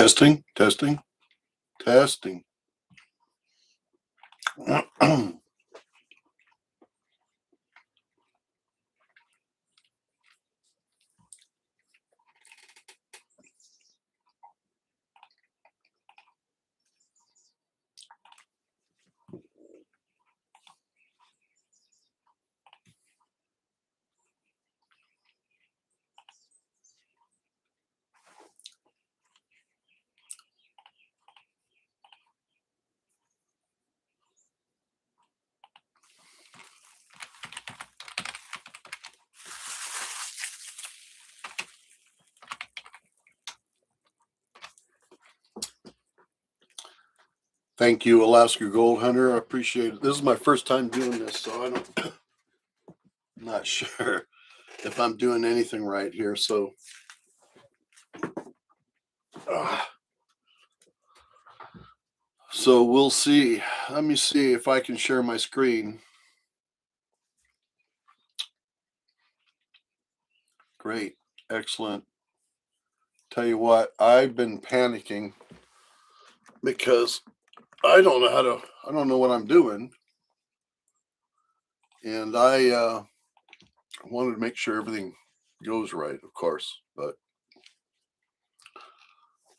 Testing, testing, testing. Thank you, Alaska Gold Hunter. I appreciate it. This is my first time doing this, so I'm not sure if I'm doing anything right here. So, so we'll see. Let me see if I can share my screen. Great, excellent. Tell you what, I've been panicking because I don't know what I'm doing. And I wanted to make sure everything goes right, of course, but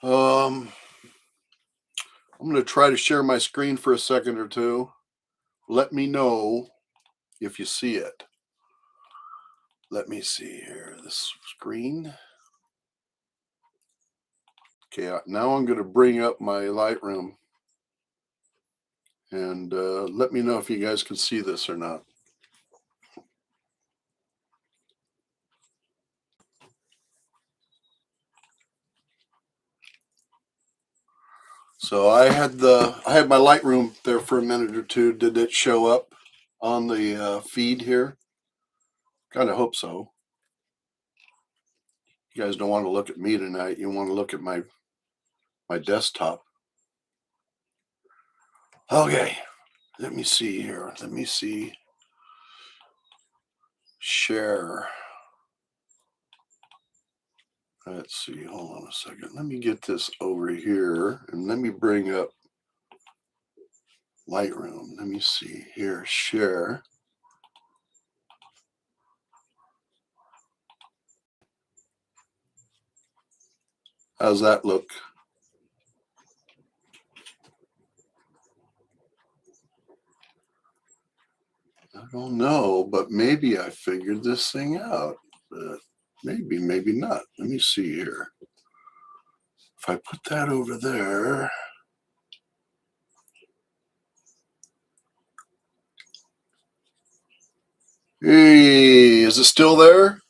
I'm going to try to share my screen for a second or two. Let me know if you see it. Let me see here, this screen. Okay, now I'm going to bring up my Lightroom and let me know if you guys can see this or not. So I had my Lightroom there for a minute or two. Did it show up on the feed here? Kind of hope so. You guys don't want to look at me tonight. You want to look at my desktop. Okay, let me see here. Let me see. Share. Let's see. Hold on a second. Let me get this over here and let me bring up Lightroom. Let me see here. Share. How's that look? I don't know, but maybe I figured this thing out. But maybe, maybe not. Let me see here. If I put that over there. Hey, is it still there?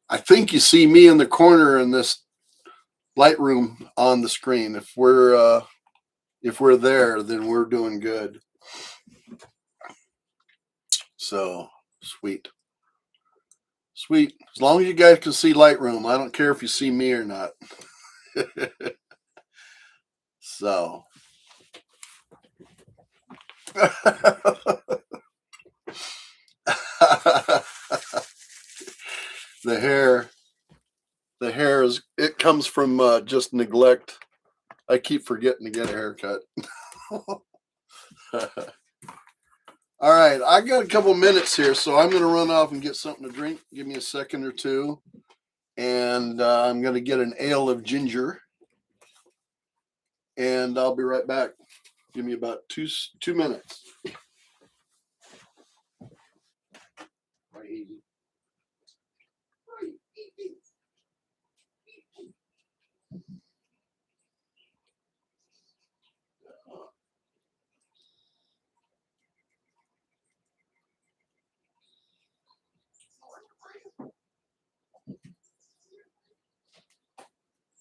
I think you see me in the corner in this Lightroom on the screen. If we're there, then we're doing good. So sweet. Sweet. As long as you guys can see Lightroom, I don't care if you see me or not. So the hair is, it comes from just neglect. I keep forgetting to get a haircut. All right, I got a couple minutes here, so I'm going to run off and get something to drink. Give me a second or two, and I'm going to get an ale of ginger, and I'll be right back. Give me about two minutes.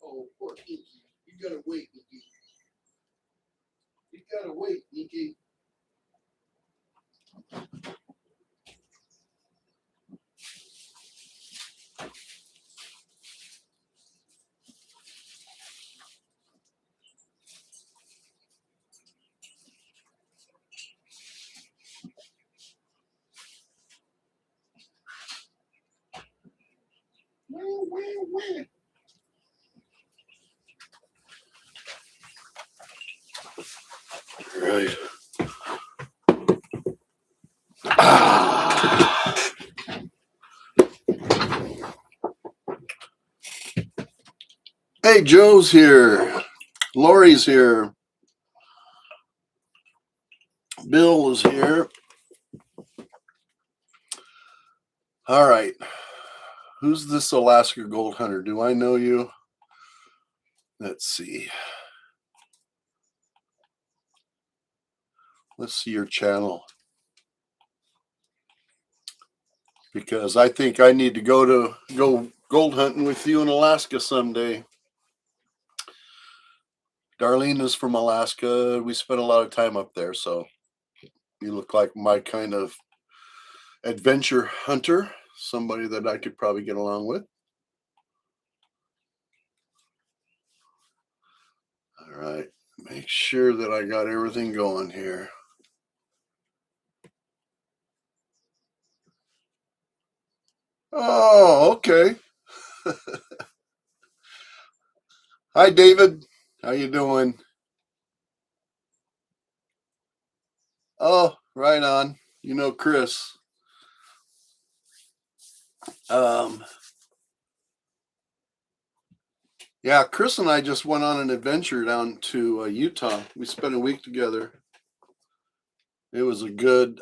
Oh, poor Nikki. You gotta wait, Nikki. You gotta wait, Nikki. Wait. Right. Ah. Hey, Joe's here. Lori's here. Bill is here. All right. Who's this Alaska Gold Hunter? Do I know you? Let's see. Let's see your channel. Because I think I need to go gold hunting with you in Alaska someday. Darlene is from Alaska. We spent a lot of time up there, so you look like my kind of adventure hunter, somebody that I could probably get along with. All right, make sure that I got everything going here. Oh, okay. Hi, David. How you doing? Oh, right on. You know Chris. Yeah, Chris and I just went on an adventure down to Utah. We spent a week together. It was a good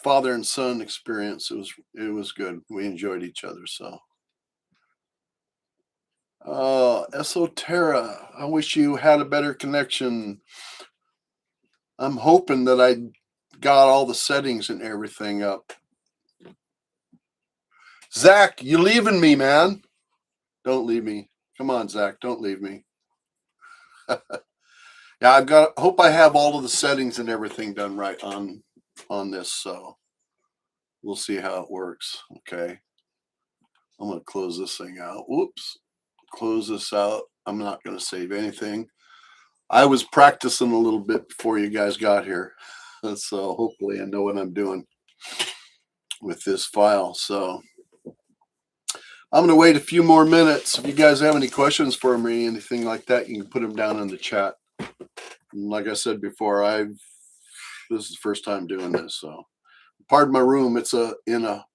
father and son experience. It was good. We enjoyed each other. So, Esoterra, I wish you had a better connection. I'm hoping that I got all the settings and everything up. Zach, you leaving me, man? Don't leave me. Come on, Zach, don't leave me. Yeah, hope I have all of the settings and everything done right on this, so we'll see how it works. Okay. I'm going to close this thing out. Whoops. Close this out. I'm not going to save anything. I was practicing a little bit before you guys got here. So hopefully I know what I'm doing with this file. So I'm going to wait a few more minutes. If you guys have any questions for me, anything like that, you can put them down in the chat. And like I said before, this is the first time doing this. So pardon my room. It's in a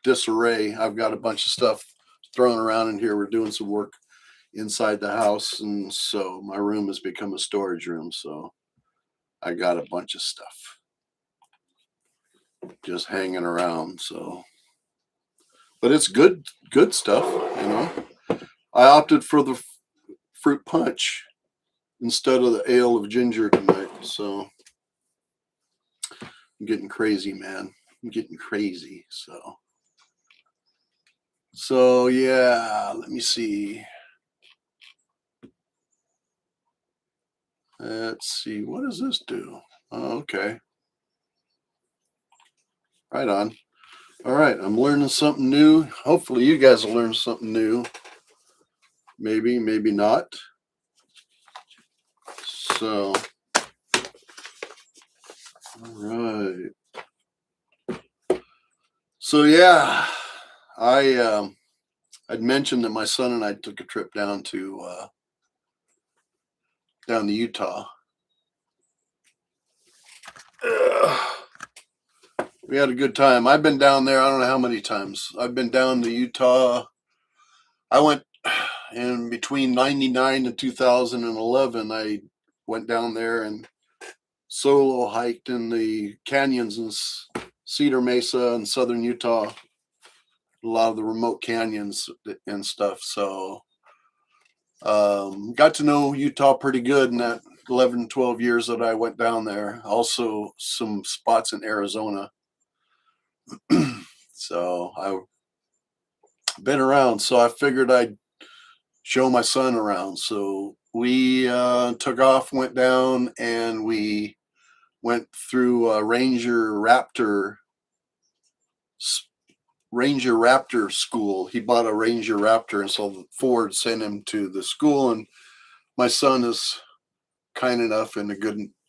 disarray. I've got a bunch of stuff thrown around in here. We're doing some work inside the house, and so my room has become a storage room. So I got a bunch of stuff just hanging around. So, but it's good stuff, you know. I opted for the fruit punch instead of the ale of ginger tonight. So I'm getting crazy, man. I'm getting crazy. So yeah, let me see. Let's see. What does this do? Oh, okay. Right on. All right. I'm learning something new. Hopefully you guys will learn something new. Maybe, maybe not. So, all right. So yeah, I'd mentioned that my son and I took a trip down to Utah. We had a good time. I've been down there. I don't know how many times. I've been down to Utah. I went in between 99 and 2011. I went down there and solo hiked in the canyons in Cedar Mesa and southern Utah, a lot of the remote canyons and stuff. So got to know Utah pretty good in that 11, 12 years that I went down there. Also some spots in Arizona. So I've been around. So I figured I'd show my son around. So we took off, went down, and we went through Ranger Raptor school. He bought a Ranger Raptor, and so Ford sent him to the school. And my son is kind enough and a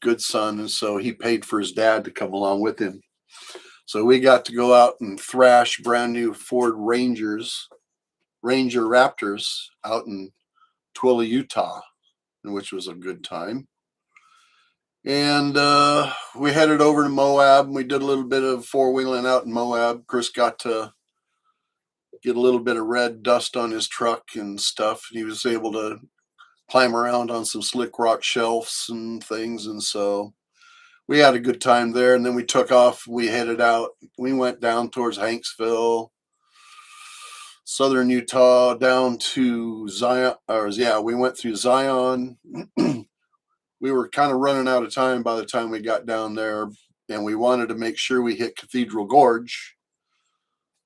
good son, and so he paid for his dad to come along with him. So we got to go out and thrash brand new Ford Ranger Raptors out in Twilla, Utah. which was a good time. And we headed over to Moab, and we did a little bit of four-wheeling out in Moab. Chris got to get a little bit of red dust on his truck and stuff. He was able to climb around on some slick rock shelves and things, and so we had a good time there. And then we took off. We headed out. We went down towards Hanksville, southern Utah, down to Zion. We went through Zion. We were kind of running out of time by the time we got down there, and we wanted to make sure we hit Cathedral Gorge.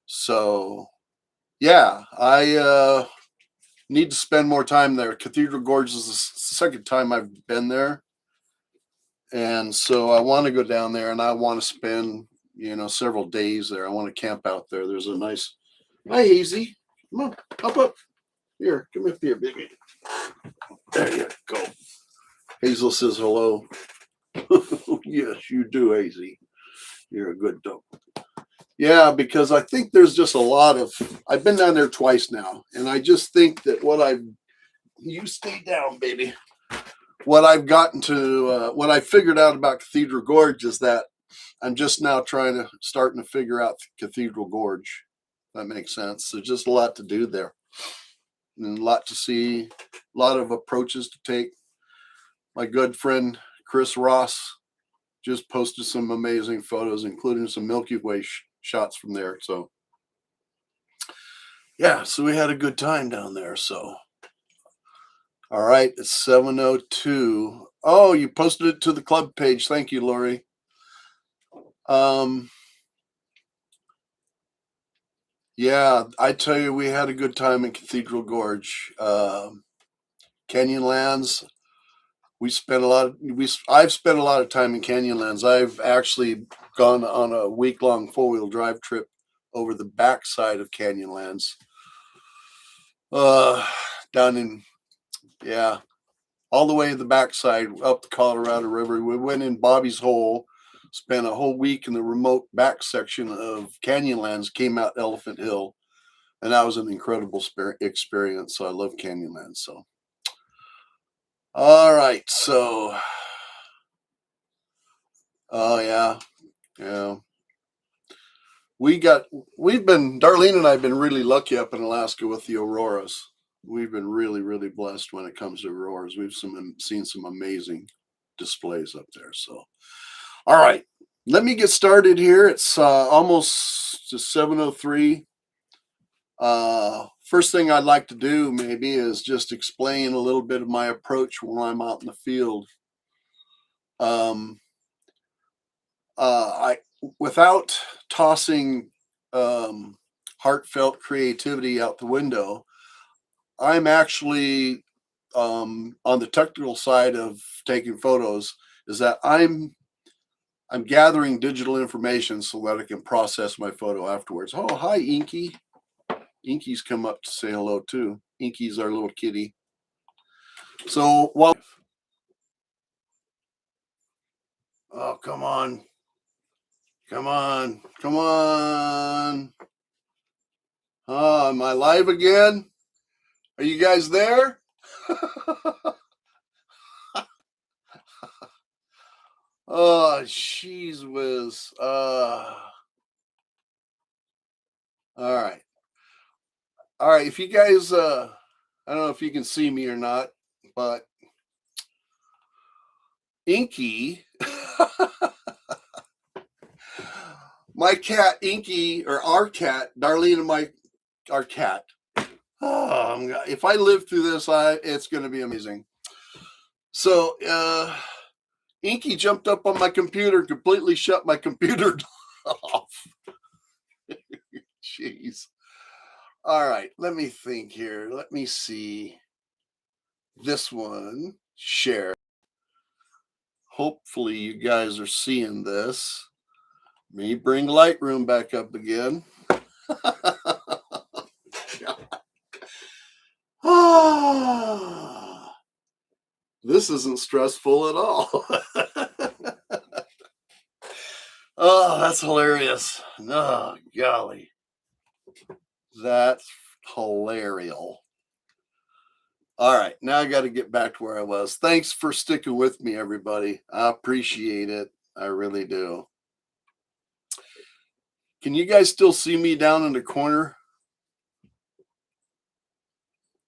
So, yeah, I need to spend more time there. Cathedral Gorge is the second time I've been there. And so I want to go down there, and I want to spend, several days there. I want to camp out there. There's a nice, hi, Hazy. Come on, hop up. Here, come up here, baby. There you go. Hazel says hello. Yes, you do, Hazy. You're a good dog. Yeah, because I think there's just a lot of, I've been down there twice now, and I just think that you stay down, baby. What I've gotten to, what I figured out about Cathedral Gorge is that I'm just now starting to figure out Cathedral Gorge. That makes sense. There's just a lot to do there, and a lot to see, a lot of approaches to take. My good friend Chris Ross just posted some amazing photos, including some Milky Way shots from there. So, yeah, so we had a good time down there. So, all right, it's 7:02. Oh, you posted it to the club page. Thank you, Lori. Yeah, I tell you, we had a good time in Cathedral Gorge. Canyonlands. I've spent a lot of time in Canyonlands. I've actually gone on a week-long four-wheel drive trip over the backside of Canyonlands. Down in, all the way to the backside, up the Colorado River. We went in Bobby's Hole, spent a whole week in the remote back section of Canyonlands, came out Elephant Hill, and that was an incredible experience. So I love Canyonlands. So. All right, so, oh yeah. Darlene and I have been really lucky up in Alaska with the auroras. We've been really, really blessed when it comes to auroras. We've seen some amazing displays up there. So, all right, let me get started here. It's almost 7:03. First thing I'd like to do maybe is just explain a little bit of my approach when I'm out in the field. Without tossing heartfelt creativity out the window, I'm actually on the technical side of taking photos. Is that I'm gathering digital information so that I can process my photo afterwards. Oh, hi, Inky. Inky's come up to say hello too. Inky's our little kitty. So oh, come on. Come on. Oh, am I live again? Are you guys there? Oh, jeez whiz. All right. If you guys, I don't know if you can see me or not, but Inky, my cat Inky, or our cat, Darlene and our cat. Oh, if I live through this, it's going to be amazing. So, Inky jumped up on my computer, completely shut my computer off. Jeez. All right, let me think here. Let me see. This one, share. Hopefully you guys are seeing this. Let me bring Lightroom back up again. This isn't stressful at all. Oh, that's hilarious. Oh, golly. That's hilarious. All right, now I got to get back to where I was. Thanks for sticking with me, everybody. I appreciate it. I really do. Can you guys still see me down in the corner?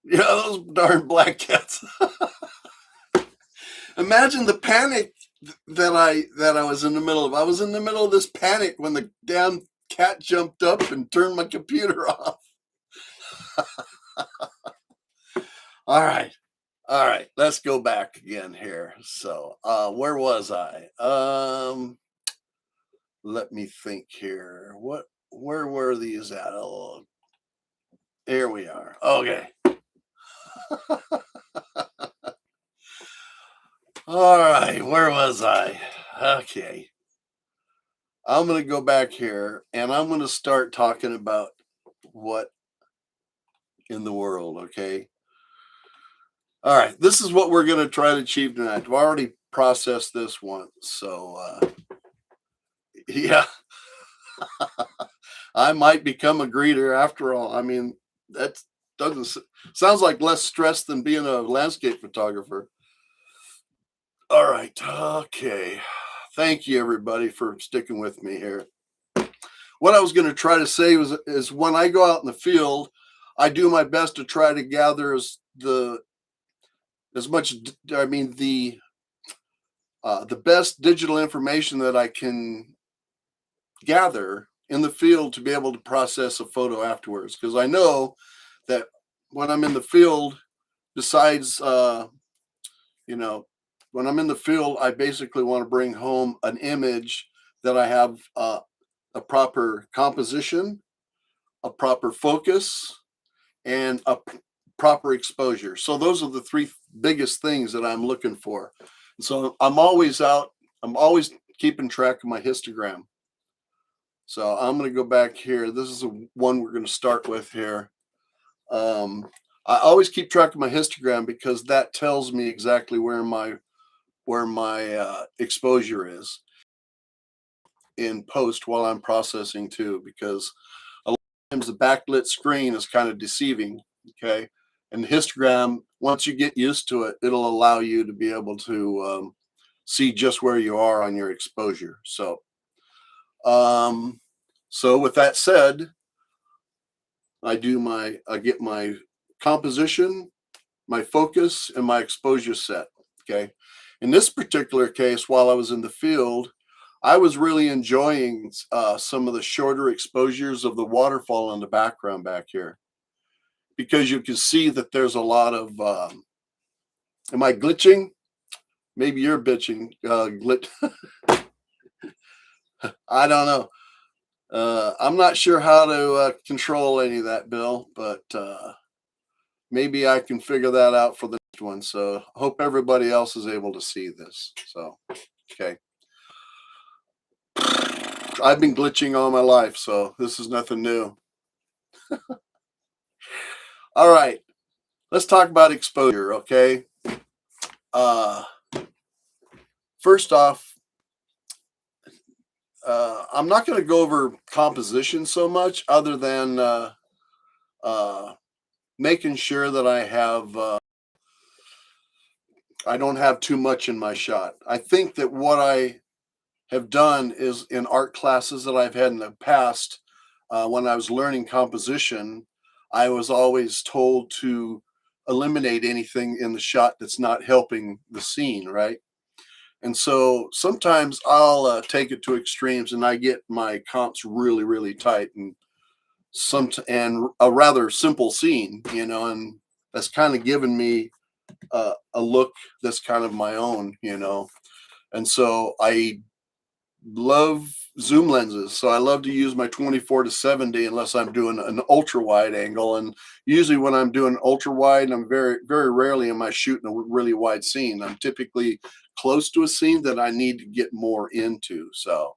Yeah, those darn black cats. Imagine the panic that I was in the middle of. I was in the middle of this panic when the damn cat jumped up and turned my computer off. All right. All right, let's go back again here. So, where was I? Let me think here. Where were these at? Oh, here we are. Okay. All right, where was I? Okay. I'm going to go back here and I'm going to start talking about what in the world, okay? All right, this is what we're going to try to achieve tonight. I've already processed this once, so yeah, I might become a greeter after all. I mean, that doesn't sounds like less stress than being a landscape photographer. All right, okay. Thank you everybody for sticking with me here. What I was going to try to say is when I go out in the field, I do my best to try to gather as much. I mean the best digital information that I can gather in the field to be able to process a photo afterwards. Because I know that when I'm in the field, besides, you know, when I'm in the field, I basically want to bring home an image that I have a proper composition, a proper focus, and a proper exposure. So those are the three biggest things that I'm looking for. And so I'm always out. I'm always keeping track of my histogram. So I'm going to go back here. This is the one we're going to start with here. I always keep track of my histogram because that tells me exactly where my exposure is in post while I'm processing too. Because a lot of times the backlit screen is kind of deceiving. Okay, and the histogram, once you get used to it, it'll allow you to be able to see just where you are on your exposure. Um, so with that said, I get my composition, my focus, and my exposure set. Okay. In this particular case, while I was in the field, I was really enjoying some of the shorter exposures of the waterfall in the background back here because you can see that there's a lot of. Am I glitching? Maybe you're bitching. Glitch. I don't know. I'm not sure how to control any of that, Bill, but maybe I can figure that out for the next one. So hope everybody else is able to see this. So, okay. I've been glitching all my life, so this is nothing new. All right. Let's talk about exposure, okay? Uh, First off, I'm not going to go over composition so much other than making sure that I don't have too much in my shot. I think that what I have done is in art classes that I've had in the past, when I was learning composition, I was always told to eliminate anything in the shot that's not helping the scene, right? And so sometimes I'll take it to extremes and I get my comps really, really tight and a rather simple scene, and that's kind of given me a look that's kind of my own, And so I love zoom lenses. So I love to use my 24 to 70 unless I'm doing an ultra wide angle. And usually when I'm doing ultra wide, I'm very, very rarely am I shooting a really wide scene. I'm typically close to a scene that I need to get more into. So,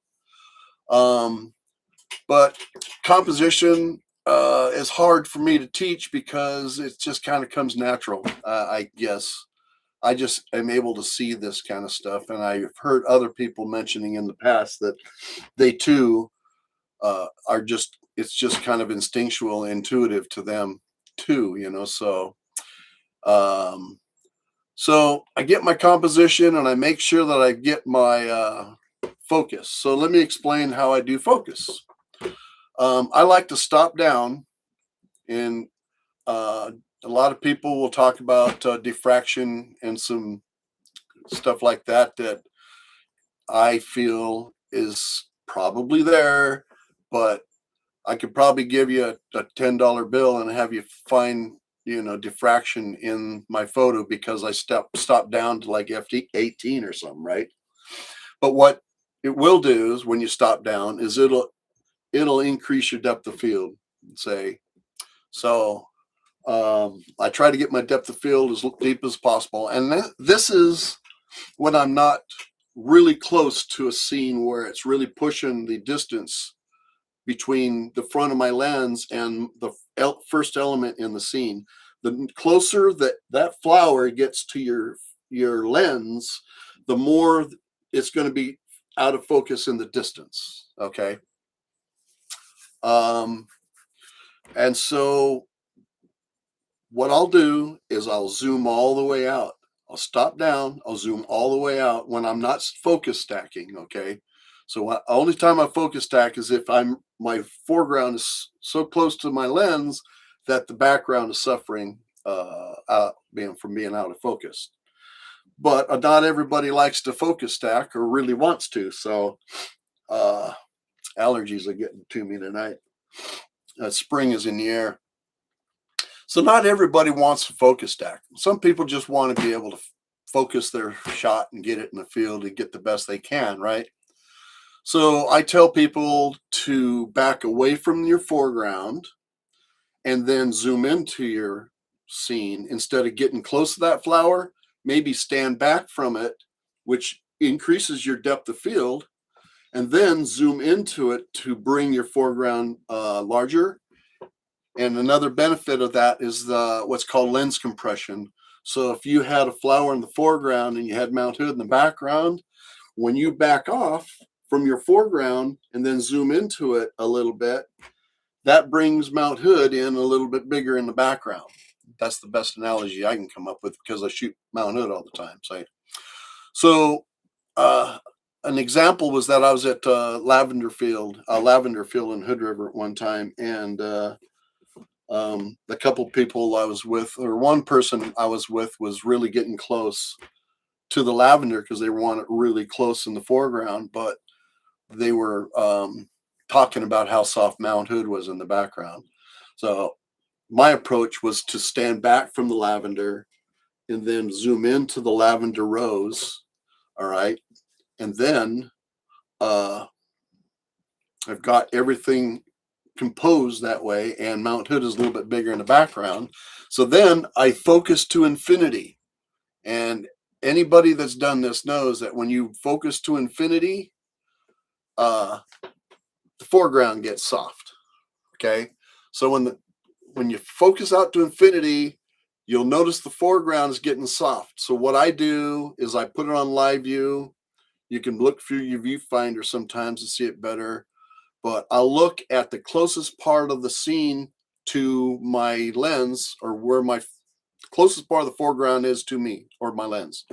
but composition is hard for me to teach because it just kind of comes natural, I guess. I just am able to see this kind of stuff. And I've heard other people mentioning in the past that they too it's just kind of instinctual, intuitive to them too, So Um, so I get my composition and I make sure that I get my focus. So let me explain how I do focus. I like to stop down, and uh, a lot of people will talk about diffraction and some stuff like that that I feel is probably there, but I could probably give you a $10 bill and have you find, diffraction in my photo because I stop down to like F18 or something, right? But what it will do is when you stop down is it'll increase your depth of field. Say so. I try to get my depth of field as deep as possible, and this is when I'm not really close to a scene where it's really pushing the distance between the front of my lens and the first element in the scene. The closer that flower gets to your lens, the more it's going to be out of focus in the distance. Okay. Um, and so what I'll do is I'll zoom all the way out. I'll stop down. I'll zoom all the way out when I'm not focus stacking. Okay. So only time I focus stack is if my foreground is so close to my lens that the background is suffering from being out of focus. But not everybody likes to focus stack or really wants to. So allergies are getting to me tonight. Spring is in the air. So not everybody wants to focus stack. Some people just want to be able to focus their shot and get it in the field and get the best they can, right? So I tell people to back away from your foreground and then zoom into your scene. Instead of getting close to that flower, maybe stand back from it, which increases your depth of field, and then zoom into it to bring your foreground larger. And another benefit of that is what's called lens compression. So if you had a flower in the foreground and you had Mount Hood in the background, when you back off from your foreground and then zoom into it a little bit, that brings Mount Hood in a little bit bigger in the background. That's the best analogy I can come up with because I shoot Mount Hood all the time. So an example was that I was at Lavender Field in Hood River at one time, and the couple people I was with, or one person I was with, was really getting close to the lavender because they wanted really close in the foreground, but they were talking about how soft Mount Hood was in the background. So my approach was to stand back from the lavender and then zoom into the lavender rose. All right. And then I've got everything composed that way, and Mount Hood is a little bit bigger in the background. So then I focus to infinity. And anybody that's done this knows that when you focus to infinity, the foreground gets soft. Okay. So when you focus out to infinity, you'll notice the foreground is getting soft. So what I do is I put it on live view. You can look through your viewfinder sometimes to see it better, but I'll look at the closest part of the scene to my lens, or where my closest part of the foreground is to me or my lens.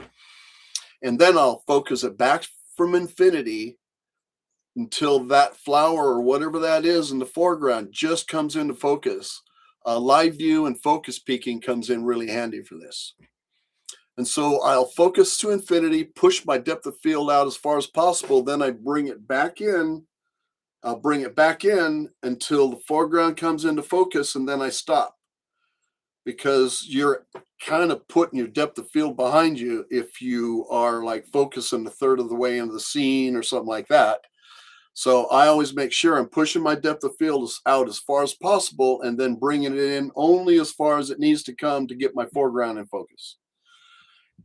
And then I'll focus it back from infinity until that flower or whatever that is in the foreground just comes into focus. Live view and focus peaking comes in really handy for this. And so I'll focus to infinity, push my depth of field out as far as possible. Then I bring it back in. I'll bring it back in until the foreground comes into focus, and then I stop. Because you're kind of putting your depth of field behind you if you are like focusing a third of the way into the scene or something like that. So I always make sure I'm pushing my depth of field out as far as possible and then bringing it in only as far as it needs to come to get my foreground in focus.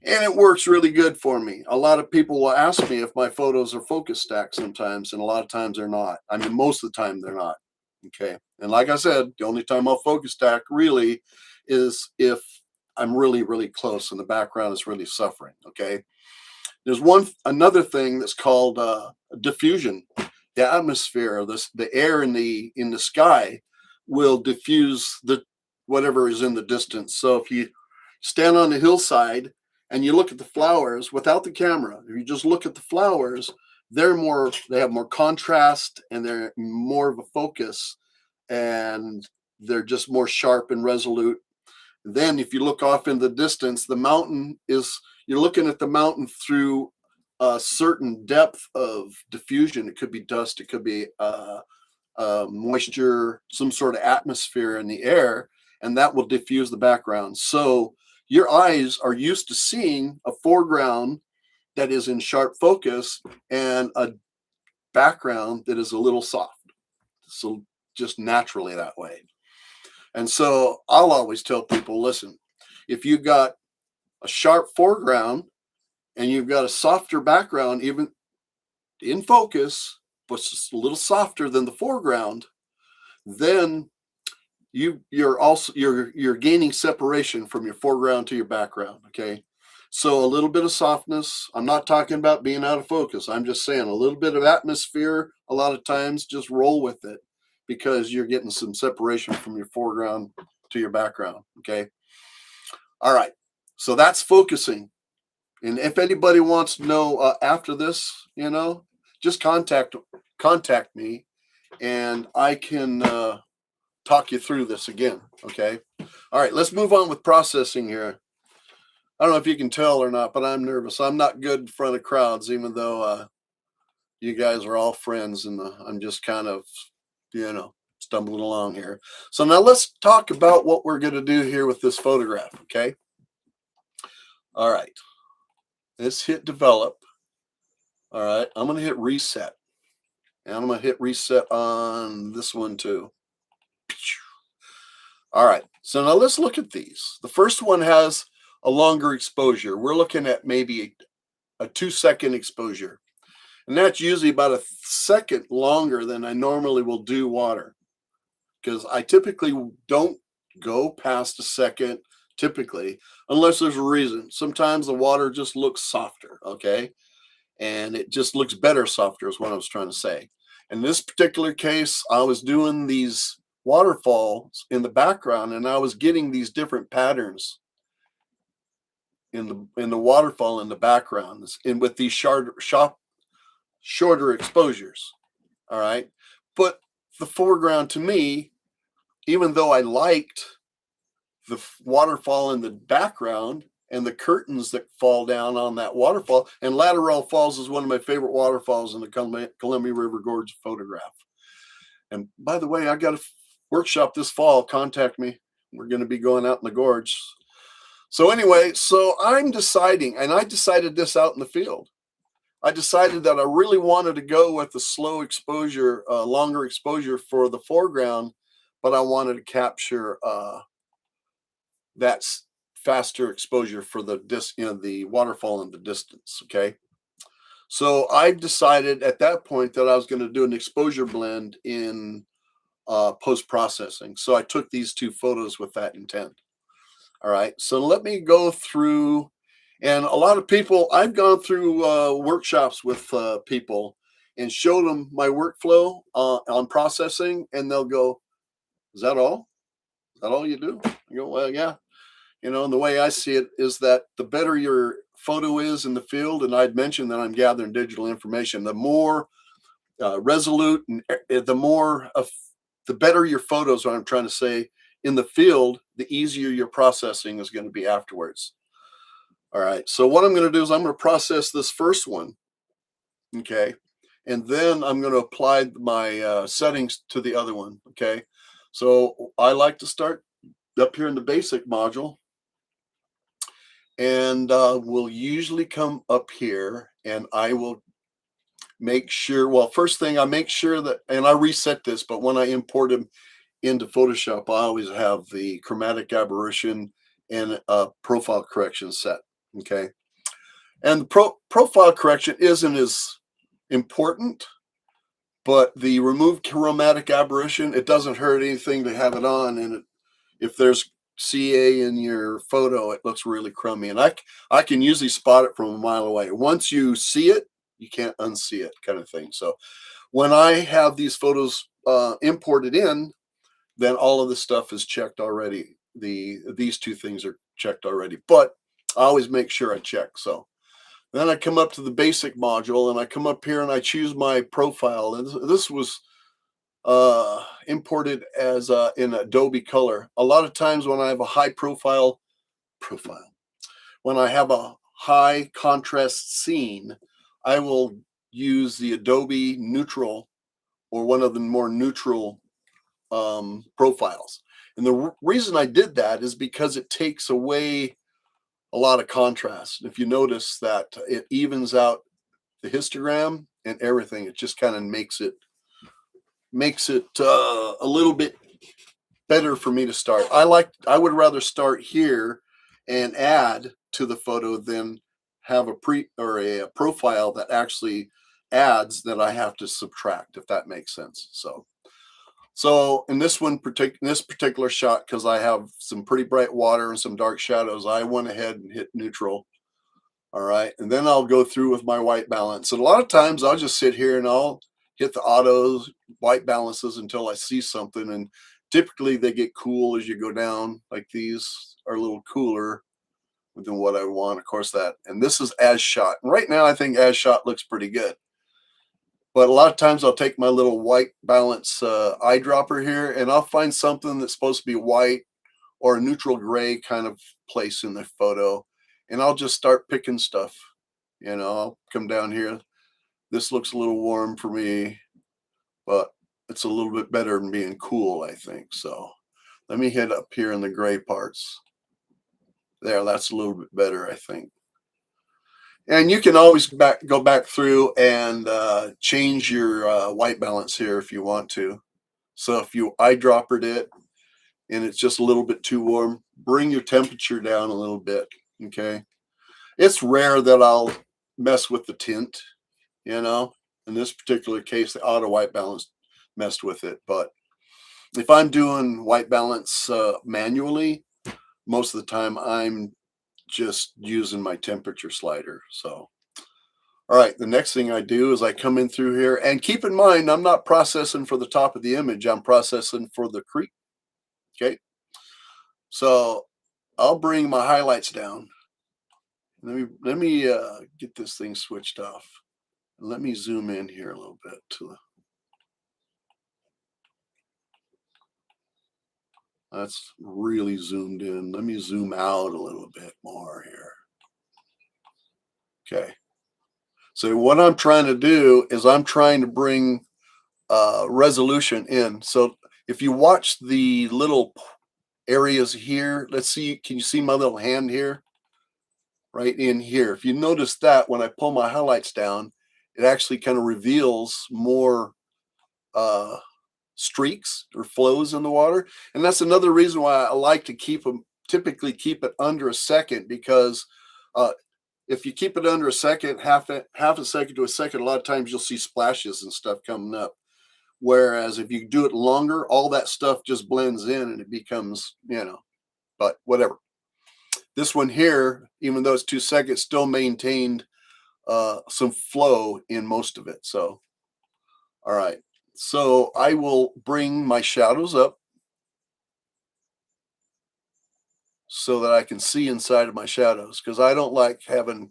And it works really good for me. A lot of people will ask me if my photos are focus stacked sometimes, and a lot of times they're not. I mean, most of the time they're not. Okay. And like I said, the only time I'll focus stack really is if I'm really, really close and the background is really suffering. Okay. There's another thing that's called diffusion. The atmosphere, the air in the sky will diffuse the whatever is in the distance. So if you stand on the hillside and you look at the flowers without the camera, if you just look at the flowers, they have more contrast and they're more of a focus, and they're just more sharp and resolute. Then if you look off in the distance, you're looking at the mountain through a certain depth of diffusion. It could be dust, it could be moisture, some sort of atmosphere in the air, and that will diffuse the background. So your eyes are used to seeing a foreground that is in sharp focus and a background that is a little soft. So just naturally that way. And so I'll always tell people, listen, if you've got a sharp foreground and you've got a softer background, even in focus, but just a little softer than the foreground, then you're gaining separation from your foreground to your background. Okay. So a little bit of softness. I'm not talking about being out of focus. I'm just saying a little bit of atmosphere. A lot of times just roll with it because you're getting some separation from your foreground to your background. Okay. All right. So that's focusing. And if anybody wants to know after this, just contact me and I can talk you through this again. Okay. All right. Let's move on with processing here. I don't know if you can tell or not, but I'm nervous. I'm not good in front of crowds, even though you guys are all friends, and I'm just kind of, stumbling along here. So now let's talk about what we're going to do here with this photograph, okay? All right. Let's hit develop. All right. I'm going to hit reset. And I'm going to hit reset on this one too. All right. So now let's look at these. The first one has a longer exposure. We're looking at maybe a 2-second exposure. And that's usually about a second longer than I normally will do water, because I typically don't go past a second, typically, unless there's a reason. Sometimes the water just looks softer, okay? And it just looks better softer is what I was trying to say. In this particular case, I was doing these waterfalls in the background, and I was getting these different patterns in the waterfall in the background, and with these shorter exposures. All right. But the foreground to me, even though I liked the waterfall in the background and the curtains that fall down on that waterfall, and Lateral Falls is one of my favorite waterfalls in the Columbia River Gorge photograph. And by the way, I got a workshop this fall. Contact me. We're going to be going out in the gorge. So anyway, I'm deciding, and I decided this out in the field. I decided that I really wanted to go with the slow exposure, longer exposure for the foreground, but I wanted to capture that faster exposure for the waterfall in the distance. Okay. So I decided at that point that I was going to do an exposure blend in post-processing. So I took these 2 photos with that intent. All right. So let me go through. And a lot of people, I've gone through workshops with people and showed them my workflow on processing, and they'll go, "Is that all? Is that all you do?" I go, "Well, yeah." And the way I see it is that the better your photo is in the field, and I'd mentioned that I'm gathering digital information, the more resolute and the better your photos, what I'm trying to say, in the field, the easier your processing is going to be afterwards. All right, so what I'm going to do is I'm going to process this first one, okay? And then I'm going to apply my settings to the other one, okay? So I like to start up here in the basic module, and we'll usually come up here, and I will make sure, well, first thing, I make sure that, and I reset this, but when I import them into Photoshop, I always have the chromatic aberration and profile correction set. Okay. And the profile correction isn't as important, but the remove chromatic aberration, it doesn't hurt anything to have it on. And if there's CA in your photo, it looks really crummy. And I can usually spot it from a mile away. Once you see it, you can't unsee it, kind of thing. So when I have these photos imported in, then all of the stuff is checked already. These 2 things are checked already, but I always make sure I check. So then I come up to the basic module, and I come up here and I choose my profile. And this was imported as in Adobe Color. A lot of times when I have a high profile, when I have a high contrast scene, I will use the Adobe neutral or one of the more neutral profiles. And the reason I did that is because it takes away a lot of contrast. If you notice that it evens out the histogram and everything, it just kind of makes it a little bit better for me to start. I would rather start here and add to the photo than have a profile that actually adds that I have to subtract, if that makes sense. So in this particular shot, because I have some pretty bright water and some dark shadows, I went ahead and hit neutral. All right, and then I'll go through with my white balance. And a lot of times I'll just sit here and I'll hit the autos, white balances until I see something. And typically they get cool as you go down. Like these are a little cooler than what I want. Of course and this is as shot. And right now I think as shot looks pretty good. But a lot of times I'll take my little white balance eyedropper here, and I'll find something that's supposed to be white or a neutral gray kind of place in the photo. And I'll just start picking stuff. I'll come down here. This looks a little warm for me, but it's a little bit better than being cool, I think. So let me hit up here in the gray parts. There, that's a little bit better, I think. And you can always go back through and change your white balance here if you want to. So if you eyedroppered it and it's just a little bit too warm, bring your temperature down a little bit, okay? It's rare that I'll mess with the tint, In this particular case, the auto white balance messed with it. But if I'm doing white balance manually, most of the time I'm just using my temperature slider. So, all right, the next thing I do is I come in through here, and keep in mind, I'm not processing for the top of the image. I'm processing for the creep. Okay. So I'll bring my highlights down. Let me get this thing switched off. Let me zoom in here a little bit that's really zoomed in. Let me zoom out a little bit more here. Okay. So what I'm trying to do is I'm trying to bring resolution in. So if you watch the little areas here, let's see, can you see my little hand here? Right in here. If you notice that when I pull my highlights down, it actually kind of reveals more streaks or flows in the water. And that's another reason why I like to typically keep it under a second, because if you keep it under a second, half a second to a second, a lot of times you'll see splashes and stuff coming up. Whereas if you do it longer, all that stuff just blends in and it becomes, but whatever. This one here, even though it's 2 seconds, still maintained some flow in most of it. So, all right. So I will bring my shadows up so that I can see inside of my shadows, because I don't like having,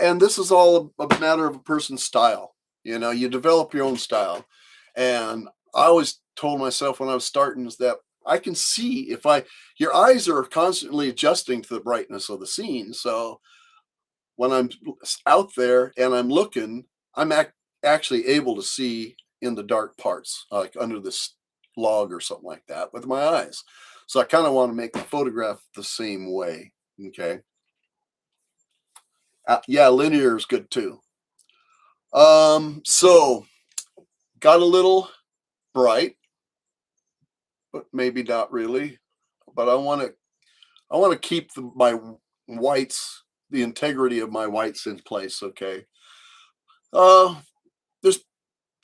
and this is all a matter of a person's style. You develop your own style. And I always told myself when I was starting is that I can see your eyes are constantly adjusting to the brightness of the scene. So when I'm out there and I'm looking, I'm actually able to see in the dark parts, like under this log or something like that, with my eyes. So I kind of want to make the photograph the same way. Okay. Yeah, linear is good too. So got a little bright, but maybe not really. But I want to keep my whites, the integrity of my whites in place. Okay. There's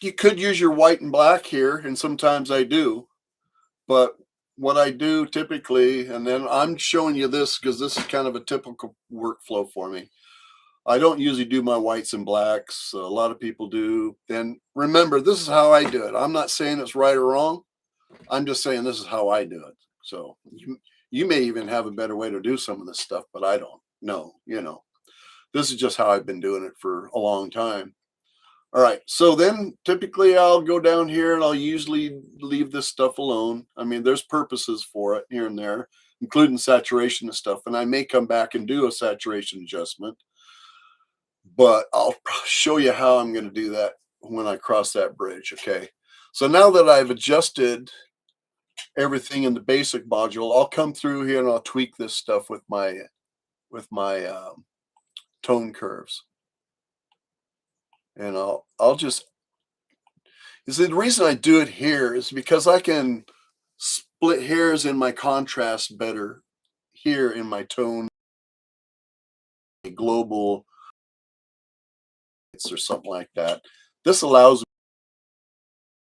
You could use your white and black here, and sometimes I do. But what I do typically, and then I'm showing you this because this is kind of a typical workflow for me. I don't usually do my whites and blacks. A lot of people do. And remember, this is how I do it. I'm not saying it's right or wrong. I'm just saying this is how I do it. So You may even have a better way to do some of this stuff, but I don't know. This is just how I've been doing it for a long time. All right. So then typically I'll go down here and I'll usually leave this stuff alone. I mean, there's purposes for it here and there, including saturation and stuff. And I may come back and do a saturation adjustment, but I'll show you how I'm going to do that when I cross that bridge. Okay. So now that I've adjusted everything in the basic module, I'll come through here and I'll tweak this stuff with my tone curves. And I'll just, the reason I do it here is because I can split hairs in my contrast better here in my tone global or something like that. This allows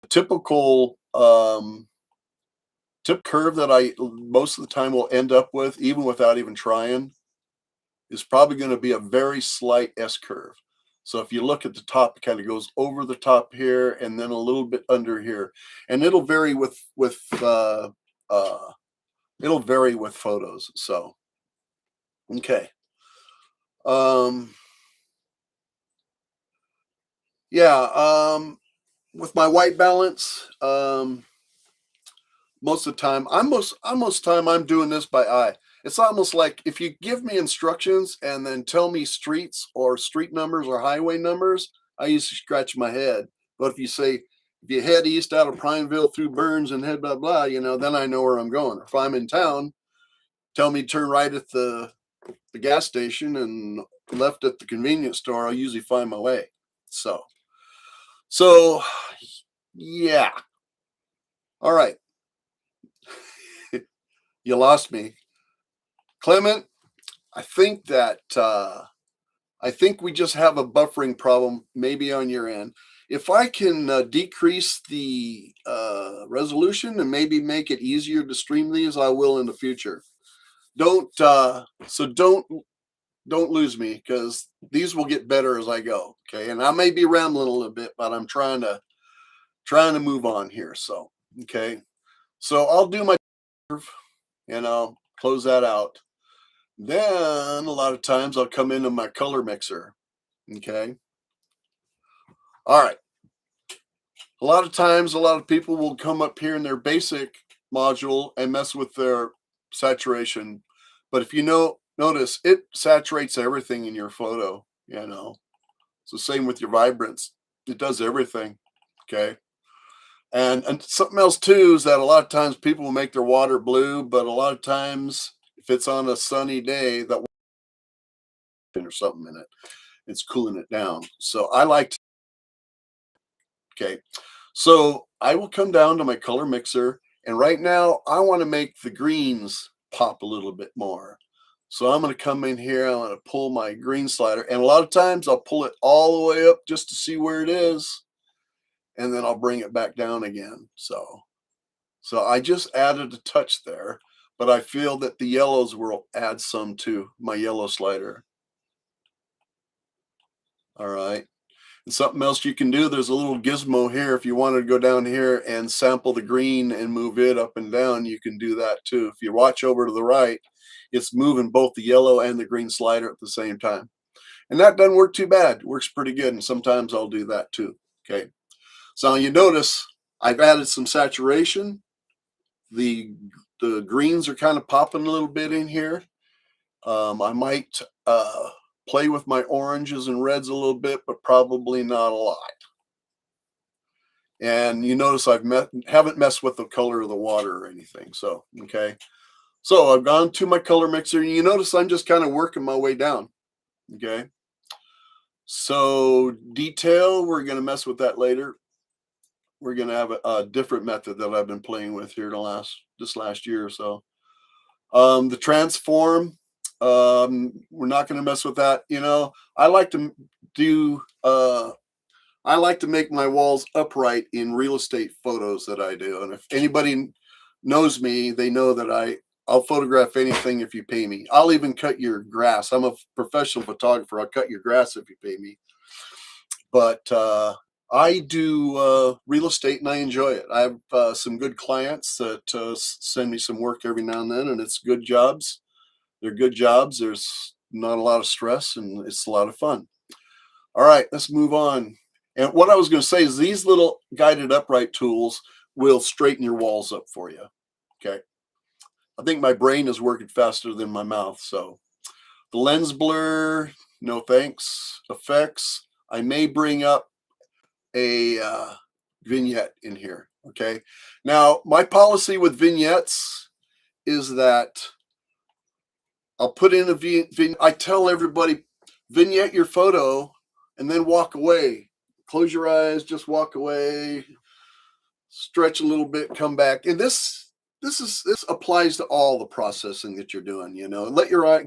a typical tip curve that I most of the time will end up with, even without even trying, is probably going to be a very slight S curve. So if you look at the top, it kind of goes over the top here and then a little bit under here, and it'll vary with photos. So okay, yeah, with my white balance, most of the time, most time I'm doing this by eye. It's almost like if you give me instructions and then tell me streets or street numbers or highway numbers, I used to scratch my head. But if you say, if you head east out of Prineville through Burns and head blah, blah, then I know where I'm going. If I'm in town, tell me turn right at the gas station and left at the convenience store, I'll usually find my way. So yeah. All right. You lost me. Clement, I think we just have a buffering problem maybe on your end. If I can decrease the resolution and maybe make it easier to stream these, I will in the future. Don't lose me, because these will get better as I go. Okay, and I may be rambling a little bit, but I'm trying to move on here. So okay, so I'll do my curve and I'll close that out. Then a lot of times I'll come into my color mixer. Okay. All right. A lot of times, a lot of people will come up here in their basic module and mess with their saturation. But if you notice, it saturates everything in your photo. It's the same with your vibrance. It does everything. Okay. And something else too is that a lot of times people will make their water blue, but a lot of times if it's on a sunny day, that or something in it, it's cooling it down. So I like to, okay. So I will come down to my color mixer, and right now I want to make the greens pop a little bit more. So I'm going to come in here, I'm going to pull my green slider, and a lot of times I'll pull it all the way up just to see where it is, and then I'll bring it back down again. So I just added a touch there, but I feel that the yellows will add some to my yellow slider. All right. And something else you can do, there's a little gizmo here. If you want to go down here and sample the green and move it up and down, you can do that too. If you watch over to the right, it's moving both the yellow and the green slider at the same time. And that doesn't work too bad. It works pretty good. And sometimes I'll do that too. Okay. So you notice I've added some saturation. The greens are kind of popping a little bit in here. I might play with my oranges and reds a little bit, but probably not a lot. And you notice haven't messed with the color of the water or anything. So, okay. So I've gone to my color mixer, and you notice I'm just kind of working my way down. Okay. So detail, we're going to mess with that later. We're going to have a different method that I've been playing with here this last year or so. The transform, we're not going to mess with that. I like to do, I like to make my walls upright in real estate photos that I do. And if anybody knows me, they know that I'll photograph anything if you pay me. I'll even cut your grass. I'm a professional photographer. I'll cut your grass if you pay me. But I do real estate and I enjoy it. I have some good clients that send me some work every now and then, and it's good jobs. They're good jobs. There's not a lot of stress, and it's a lot of fun. All right, let's move on. And what I was going to say is these little guided upright tools will straighten your walls up for you. Okay. I think my brain is working faster than my mouth. So the lens blur, no thanks. Effects, I may bring up a vignette in here. Okay. Now, my policy with vignettes is that I'll put in a vignette. I tell everybody, vignette your photo and then walk away. Close your eyes, just walk away, stretch a little bit, come back. And this applies to all the processing that you're doing.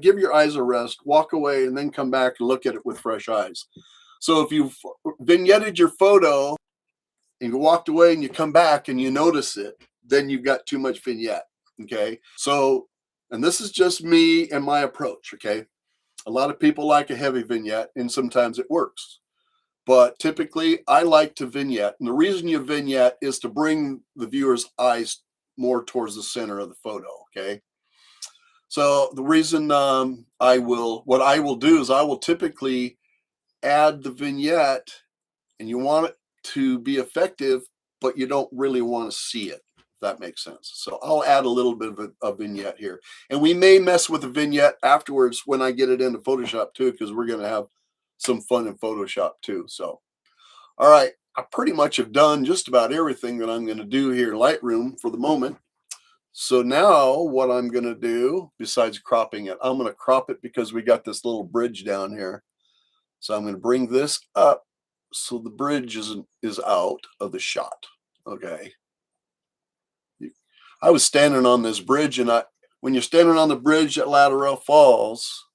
Give your eyes a rest, walk away, and then come back and look at it with fresh eyes. So if you've vignetted your photo and you walked away and you come back and you notice it, then you've got too much vignette. Okay. So, and this is just me and my approach. Okay. A lot of people like a heavy vignette, and sometimes it works. But typically, I like to vignette. And the reason you vignette is to bring the viewer's eyes more towards the center of the photo. Okay. So the reason what I will do is I will typically add the vignette, and you want it to be effective, but you don't really want to see it, if that makes sense. So I'll add a little bit of a vignette here. And we may mess with the vignette afterwards when I get it into Photoshop too, because we're going to have some fun in Photoshop too. So, all right, I pretty much have done just about everything that I'm going to do here in Lightroom for the moment. So now what I'm going to do, besides cropping it, I'm going to crop it because we got this little bridge down here. So I'm going to bring this up so the bridge is out of the shot. Okay. I was standing on this bridge, and when you're standing on the bridge at Lateral Falls,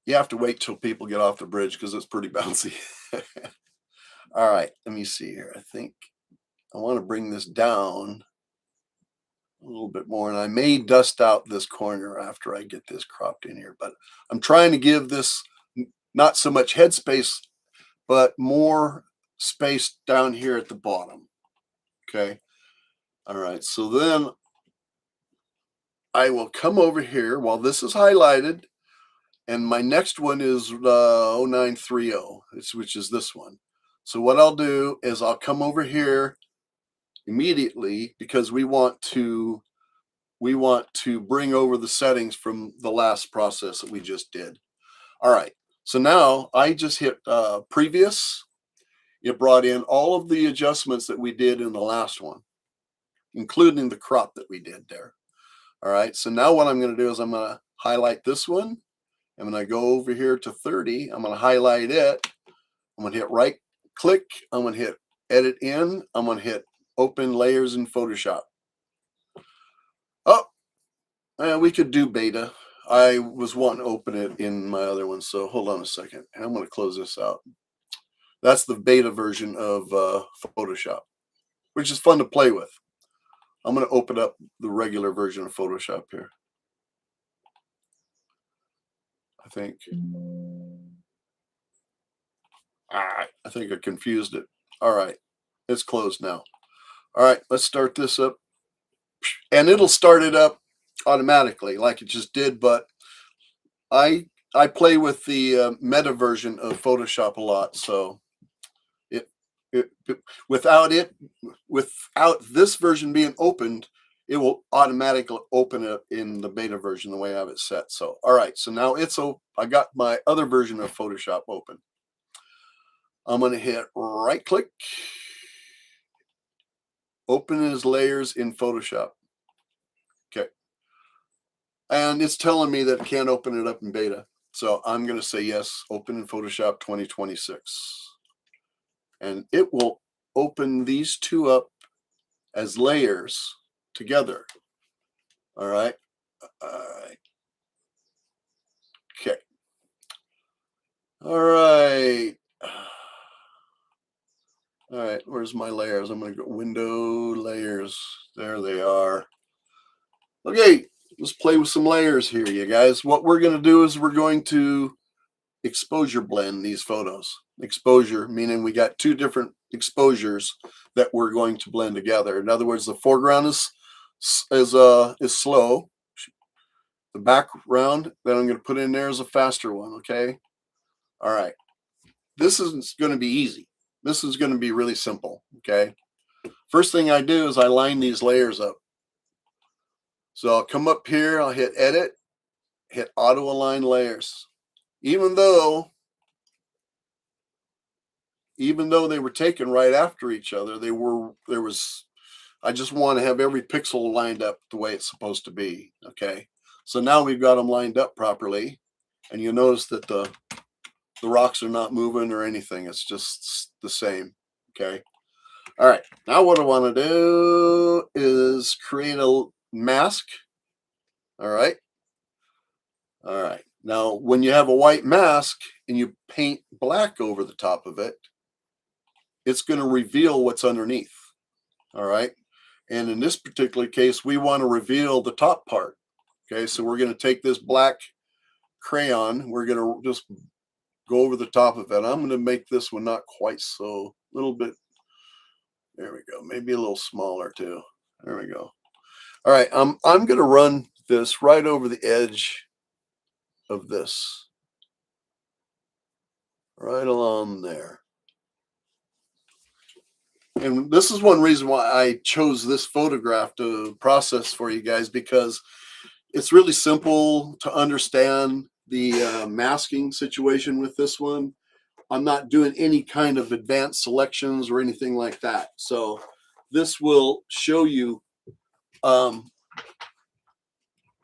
you have to wait till people get off the bridge because it's pretty bouncy. All right, let me see here. I think I want to bring this down a little bit more, and I may dust out this corner after I get this cropped in here, but I'm trying to give this not so much headspace, but more space down here at the bottom. Okay. All right. So then I will come over here while this is highlighted, and my next one is 0930, which is this one. So what I'll do is I'll come over here immediately because we want to bring over the settings from the last process that we just did. All right. So now I just hit previous. It brought in all of the adjustments that we did in the last one, including the crop that we did there. All right. So now what I'm going to do is I'm going to highlight this one. I'm going to go over here to 30. I'm going to highlight it. I'm going to hit right click. I'm going to hit edit in. I'm going to hit open layers in Photoshop. Oh, we could do beta. I was wanting to open it in my other one. So hold on a second. I'm going to close this out. That's the beta version of Photoshop, which is fun to play with. I'm going to open up the regular version of Photoshop here. I think I confused it. All right, it's closed now. All right, let's start this up. And it'll start it up automatically like it just did, but I play with the meta version of Photoshop a lot, so without this version being opened, it will automatically open it in the beta version the way I have it set. So all right, so now I got my other version of Photoshop open. I'm going to hit right click, open as layers in Photoshop. Okay, and it's telling me that it can't open it up in beta, so I'm going to say yes, open in Photoshop 2026, and it will open these two up as layers together. All right. Okay. All right. All right. Where's my layers? I'm going to go window layers. There they are. Okay. Let's play with some layers here, you guys. What we're going to do is we're going to exposure blend these photos. Exposure meaning we got two different exposures that we're going to blend together. In other words, the foreground is slow. The background that I'm going to put in there is a faster one. Okay. All right. This is going to be easy. This is going to be really simple. Okay. First thing I do is I line these layers up. So I'll come up here, I'll hit edit, hit auto align layers. Even though they were taken right after each other, I just want to have every pixel lined up the way it's supposed to be. Okay. So now we've got them lined up properly, and you'll notice that the rocks are not moving or anything. It's just the same. Okay. All right. Now what I want to do is create a mask. All right. All right. Now, when you have a white mask and you paint black over the top of it, it's going to reveal what's underneath. All right. And in this particular case, we want to reveal the top part. Okay. So we're going to take this black crayon. We're going to just go over the top of it. I'm going to make this one not quite so, a little bit. There we go. Maybe a little smaller too. There we go. All right. I'm going to run this right over the edge of this. Right along there. And this is one reason why I chose this photograph to process for you guys, because it's really simple to understand the masking situation with this one. I'm not doing any kind of advanced selections or anything like that. So this will show you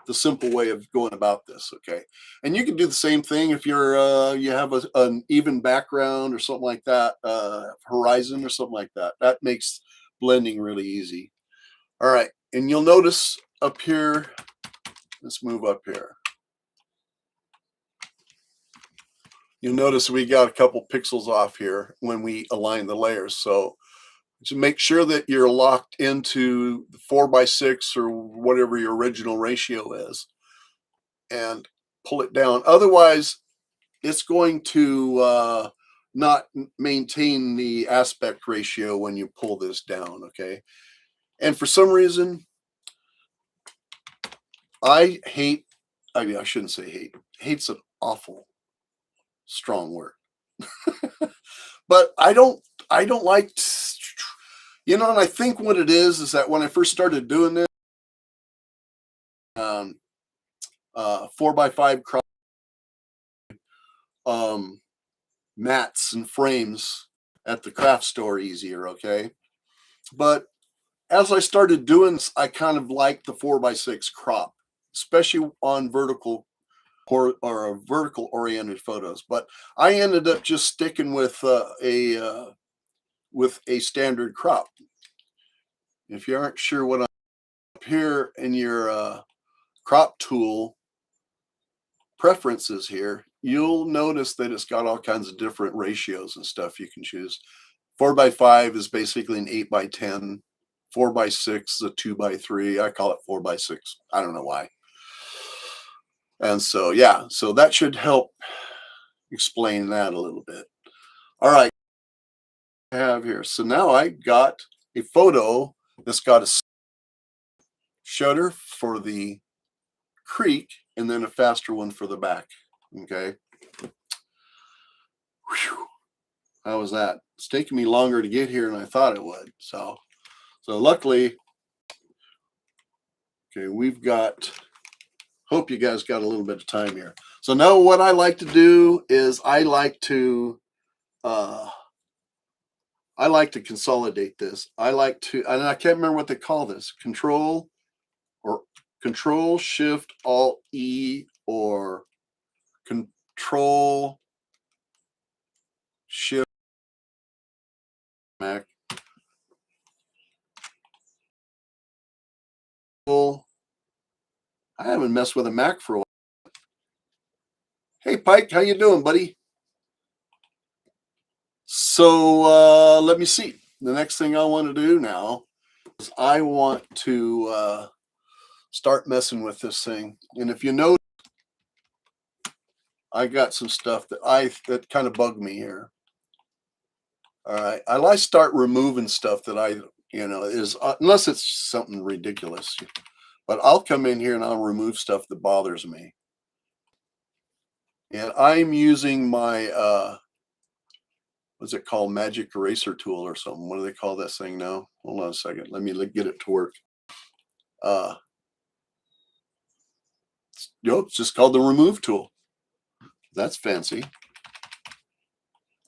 the simple way of going about this. Okay. And you can do the same thing if you're you have an even background or something like that, horizon or something like that. That makes blending really easy. All right. And you'll notice up here, let's move up here. You'll notice we got a couple pixels off here when we align the layers. So to make sure that you're locked into the 4:6 or whatever your original ratio is, and pull it down. Otherwise, it's going to not maintain the aspect ratio when you pull this down. Okay. And for some reason, I shouldn't say hate. Hate's an awful strong word. But I don't like, and I think what it is that when I first started doing this, 4:5 crop mats and frames at the craft store easier. Okay. But as I started doing, I kind of liked the 4:6 crop, especially on vertical or vertical oriented photos. But I ended up just sticking with a standard crop. If you aren't sure what I'm up here in your crop tool preferences here, you'll notice that it's got all kinds of different ratios and stuff you can choose. 4:5 is basically an 8:10. 4:6 is a 2:3. I call it 4:6. I don't know why. And so, yeah, so that should help explain that a little bit. All right, I have here. So now I got a photo that's got a shutter for the creek and then a faster one for the back. Okay. Whew. How was that? It's taking me longer to get here than I thought it would. So luckily, okay, we've got, hope you guys got a little bit of time here. So now what I like to do is I like to consolidate this. And I can't remember what they call this, Control Shift Alt E or Control Shift Mac. I haven't messed with a Mac for a while. Hey Pike, how you doing, buddy? So let me see. The next thing I want to do now is I want to start messing with this thing. And if you notice, I got some stuff that kind of bugged me here. All right, I like start removing stuff that is unless it's something ridiculous. But I'll come in here and I'll remove stuff that bothers me. And I'm using my what's it called? Magic eraser tool or something. What do they call this thing now? Hold on a second. Let me get it to work. It's just called the remove tool. That's fancy.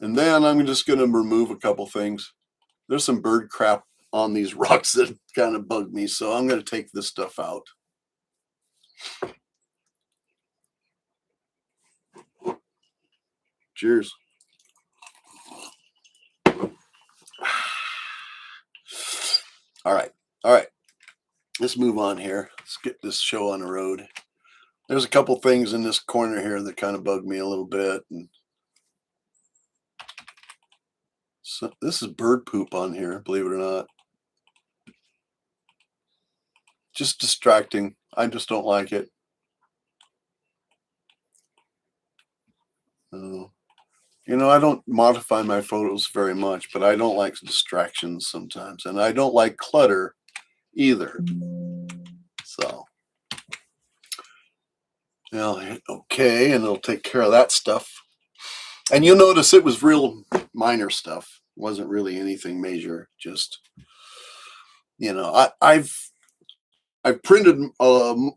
And then I'm just going to remove a couple things. There's some bird crap on these rocks that kind of bug me, so I'm going to take this stuff out. Cheers. All right. Let's move on here. Let's get this show on the road. There's a couple things in this corner here that kind of bug me a little bit. And so this is bird poop on here, believe it or not. Just distracting. I just don't like it. I don't modify my photos very much, but I don't like distractions sometimes. And I don't like clutter either. So, okay, and it'll take care of that stuff. And you'll notice it was real minor stuff. It wasn't really anything major. Just, I've printed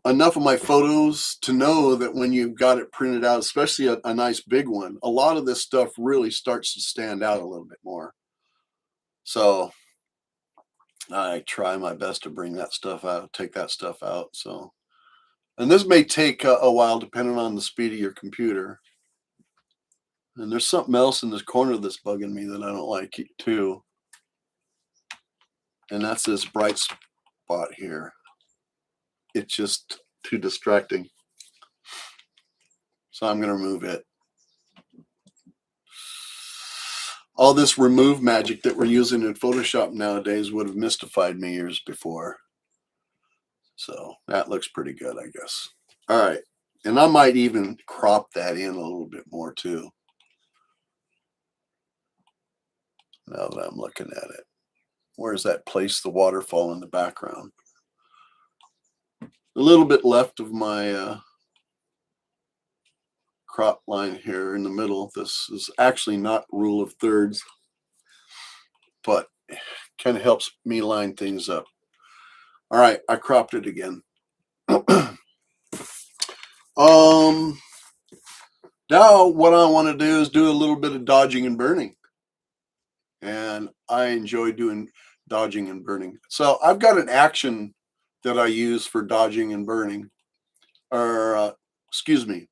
enough of my photos to know that when you've got it printed out, especially a nice big one, a lot of this stuff really starts to stand out a little bit more. So I try my best to bring that stuff out, take that stuff out. So, and this may take a while depending on the speed of your computer. And there's something else in this corner that's bugging me that I don't like too. And that's this bright spot here. It's just too distracting. So I'm going to remove it. All this remove magic that we're using in Photoshop nowadays would have mystified me years before. So that looks pretty good, I guess. All right. And I might even crop that in a little bit more too. Now that I'm looking at it. Where's that place, the waterfall in the background? A little bit left of my crop line here in the middle. This is actually not rule of thirds, but kind of helps me line things up. All right, I cropped it again. Now what I want to do is do a little bit of dodging and burning. And I enjoy doing dodging and burning. So I've got an action that I use for dodging and burning, or excuse me,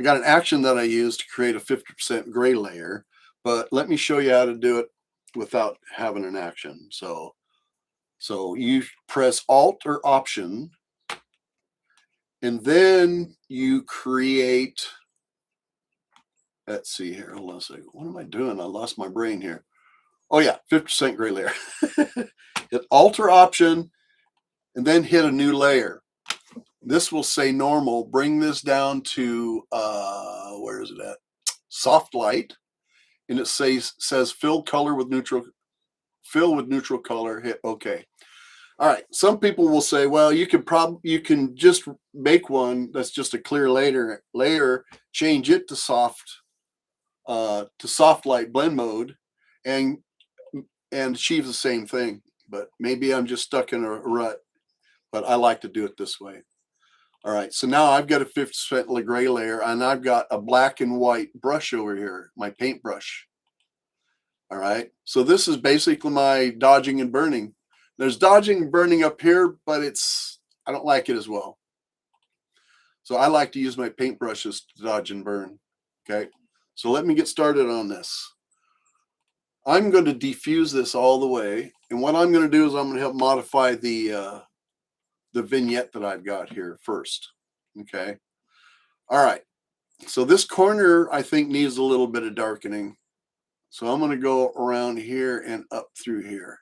I got an action that I use to create a 50% gray layer, but let me show you how to do it without having an action. So you press Alt or Option, and then you create, let's see here, hold on a second. What am I doing? I lost my brain here. Oh yeah, 50% gray layer. Hit Alt or Option, and then hit a new layer. This will say normal. Bring this down to where is it at? Soft light, and it says fill color with neutral. Fill with neutral color. Hit OK. All right. Some people will say, well, you can just make one that's just a clear layer, change it to soft light blend mode, and achieve the same thing. But maybe I'm just stuck in a rut. But I like to do it this way. All right, so now I've got a 50% gray layer, and I've got a black and white brush over here, my paintbrush. All right, so this is basically my dodging and burning. There's dodging and burning up here, but I don't like it as well. So I like to use my paintbrushes to dodge and burn. Okay, so let me get started on this. I'm going to diffuse this all the way, and what I'm going to do is I'm going to help modify the vignette that I've got here first. Okay. All right. So this corner, I think, needs a little bit of darkening. So I'm going to go around here and up through here.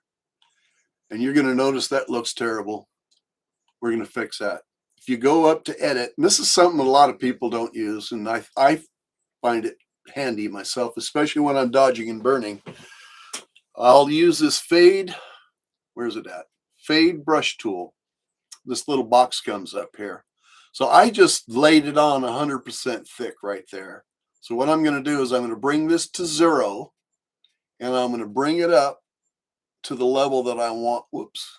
And you're going to notice that looks terrible. We're going to fix that. If you go up to edit, and this is something a lot of people don't use, and find it handy myself, especially when I'm dodging and burning. I'll use this fade. Where's it at? Fade brush tool. This little box comes up here. So I just laid it on 100% thick right there. So what I'm going to do is I'm going to bring this to 0, and I'm going to bring it up to the level that I want. Whoops.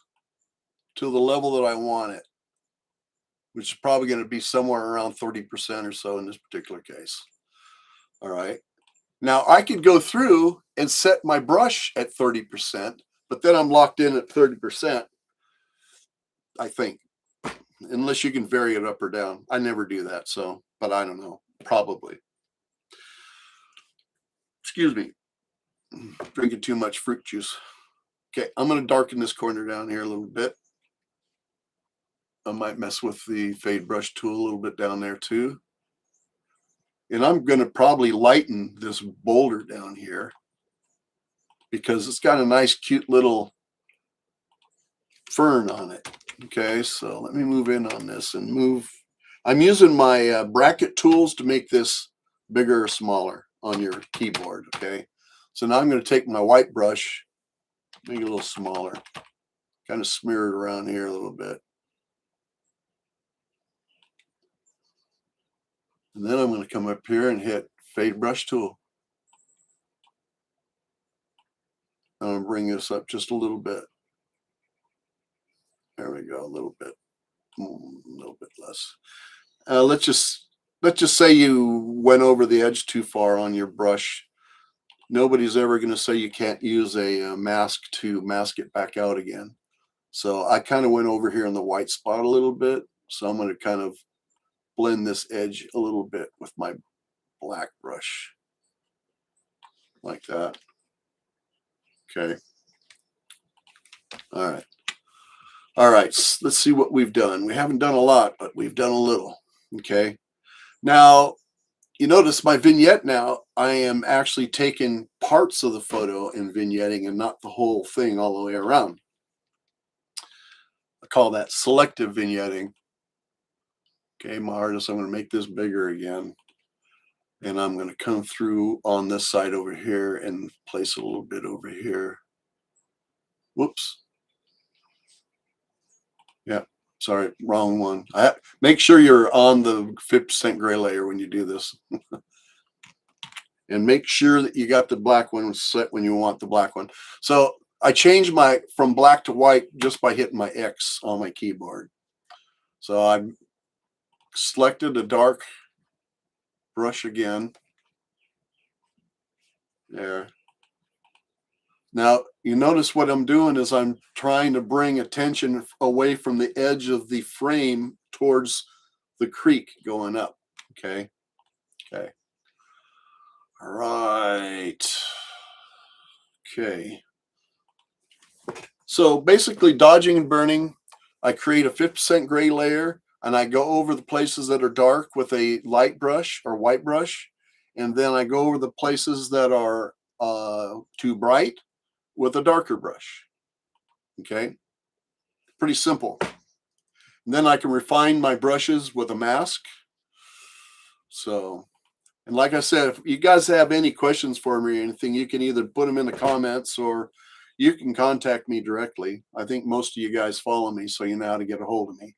To the level that I want it, which is probably going to be somewhere around 30% or so in this particular case. All right. Now I could go through and set my brush at 30%, but then I'm locked in at 30%, I think, unless you can vary it up or down. I never do that, so, but I don't know, probably. Excuse me, drinking too much fruit juice. Okay, I'm going to darken this corner down here a little bit. I might mess with the fade brush tool a little bit down there too. And I'm going to probably lighten this boulder down here because it's got a nice, cute little fern on it. Okay, so let me move in on this and move. I'm using my bracket tools to make this bigger or smaller on your keyboard. Okay, so now I'm going to take my white brush, make it a little smaller, kind of smear it around here a little bit. And then I'm going to come up here and hit fade brush tool. I'm going to bring this up just a little bit. There we go, a little bit less. Let's just say you went over the edge too far on your brush. Nobody's ever going to say you can't use a mask to mask it back out again. So I kind of went over here in the white spot a little bit. So I'm going to kind of blend this edge a little bit with my black brush, like that. Okay. All right. All right. Let's see what we've done. We haven't done a lot, but we've done a little. Okay. Now, you notice my vignette now, I am actually taking parts of the photo and vignetting and not the whole thing all the way around. I call that selective vignetting. Okay, my artist, I'm going to make this bigger again. And I'm going to come through on this side over here and place it a little bit over here. Whoops. Yeah, sorry, wrong one. Make sure you're on the 50% gray layer when you do this. And make sure that you got the black one set when you want the black one. So I changed my from black to white just by hitting my X on my keyboard. So I selected a dark brush again. There. Now you notice what I'm doing is I'm trying to bring attention away from the edge of the frame towards the creek going up. Okay. Okay. All right. Okay. So basically dodging and burning, I create a 50% gray layer and I go over the places that are dark with a light brush or white brush. And then I go over the places that are too bright with a darker brush. Okay. Pretty simple. And then I can refine my brushes with a mask. So, and like I said, if you guys have any questions for me or anything, you can either put them in the comments or you can contact me directly. I think most of you guys follow me, so you know how to get a hold of me.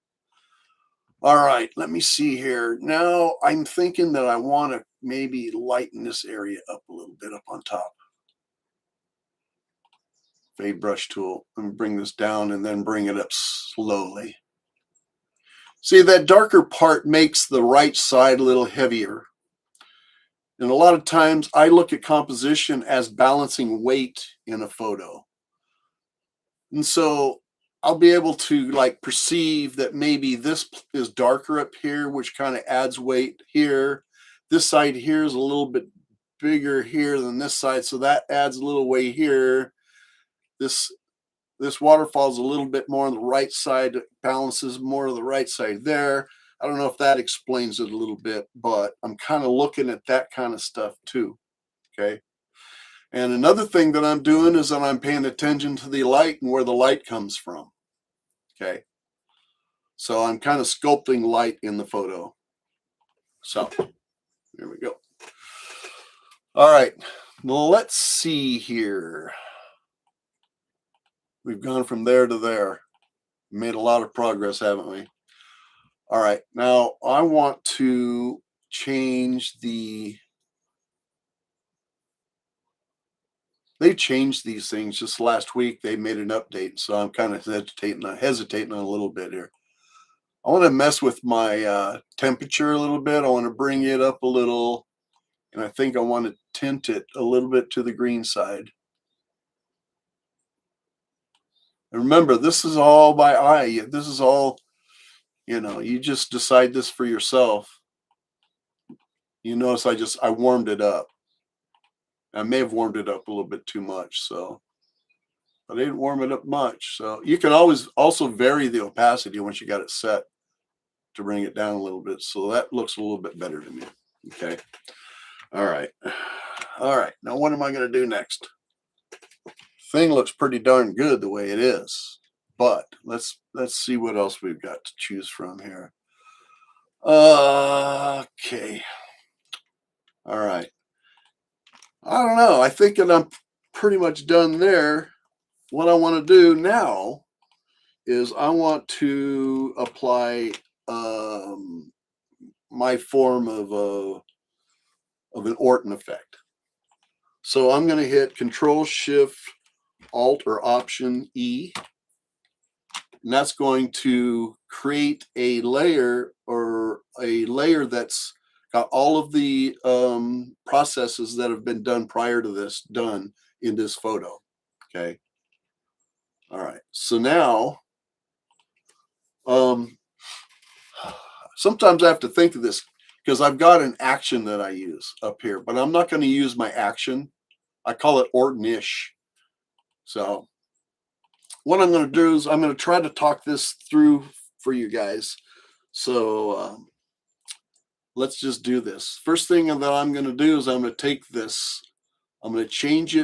All right, let me see here. Now I'm thinking that I want to maybe lighten this area up a little bit up on top. Fade brush tool. Let me bring this down and then bring it up slowly. See, that darker part makes the right side a little heavier. And a lot of times I look at composition as balancing weight in a photo. And so I'll be able to like perceive that maybe this is darker up here, which kind of adds weight here. This side here is a little bit bigger here than this side, so that adds a little weight here. This waterfall is a little bit more on the right side, balances more of the right side there. I don't know if that explains it a little bit, but I'm kind of looking at that kind of stuff too. Okay. And another thing that I'm doing is that I'm paying attention to the light and where the light comes from. Okay. So I'm kind of sculpting light in the photo. So here we go. All right, let's see here. We've gone from there to there. Made a lot of progress, haven't we? All right, now I want to change the. They changed these things just last week. They made an update, so I'm kind of hesitating on a little bit here. I want to mess with my temperature a little bit. I want to bring it up a little, and I think I want to tint it a little bit to the green side. And remember, this is all by eye. This is all, you just decide this for yourself. You notice I warmed it up. I may have warmed it up a little bit too much, so but I didn't warm it up much. So you can always also vary the opacity once you got it set to bring it down a little bit. So that looks a little bit better to me. Okay. All right. All right. Now what am I going to do next? Thing looks pretty darn good the way it is, but let's see what else we've got to choose from here. Okay. All right. I don't know. I think that I'm pretty much done there. What I want to do now is I want to apply my form of an Orton effect. So I'm going to hit Control Shift Alt or Option E, and that's going to create a layer that's got all of the processes that have been done prior to this done in this photo. Okay. All right. So now, sometimes I have to think of this because I've got an action that I use up here, but I'm not going to use my action. I call it Orton-ish. So what I'm going to do is I'm going to try to talk this through for you guys. So let's just do this. First thing that I'm going to do is I'm going to take this, I'm going to change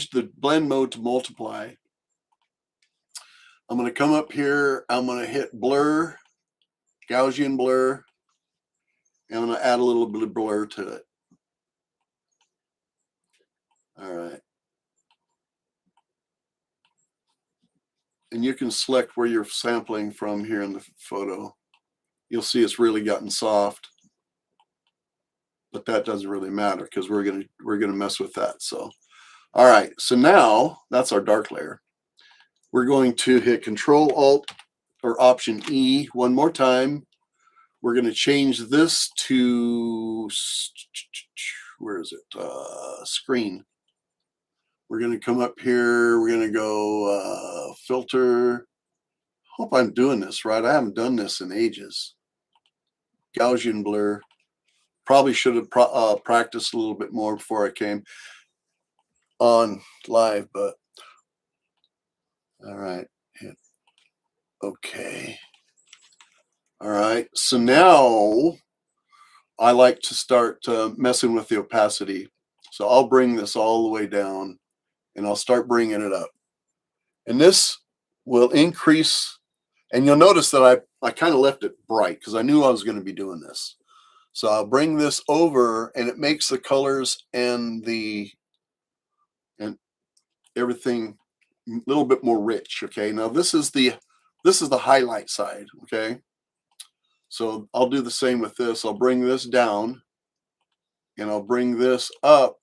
the blend mode to multiply. I'm going to come up here, I'm going to hit blur, Gaussian blur, and I'm going to add a little bit of blur to it. All right. And you can select where you're sampling from here in the photo. You'll see it's really gotten soft, but that doesn't really matter because we're gonna mess with that. So, all right. So now that's our dark layer. We're going to hit Control Alt or Option E one more time. We're going to change this to, where is it? Screen. We're going to come up here. We're going to go filter. Hope I'm doing this right. I haven't done this in ages. Gaussian blur. Probably should have practiced a little bit more before I came on live, but all right. Hit okay. All right. So now I like to start messing with the opacity. So I'll bring this all the way down and I'll start bringing it up. And this will increase. And you'll notice that I kind of left it bright because I knew I was going to be doing this. So I'll bring this over and it makes the colors and everything a little bit more rich. Okay. Now this is the highlight side. Okay. So I'll do the same with this. I'll bring this down and I'll bring this up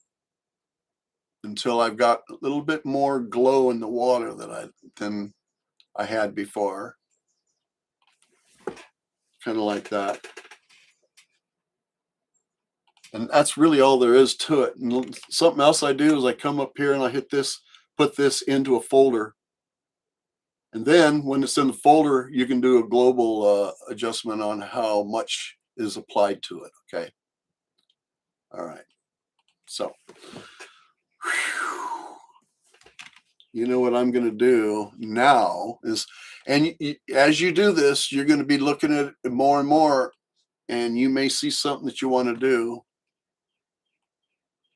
until I've got a little bit more glow in the water than I had before. Kind of like that. And that's really all there is to it. And something else I do is I come up here and I hit this, put this into a folder. And then when it's in the folder, you can do a global adjustment on how much is applied to it. Okay. All right. So, you know what I'm going to do now is, and as you do this, you're going to be looking at it more and more, and you may see something that you want to do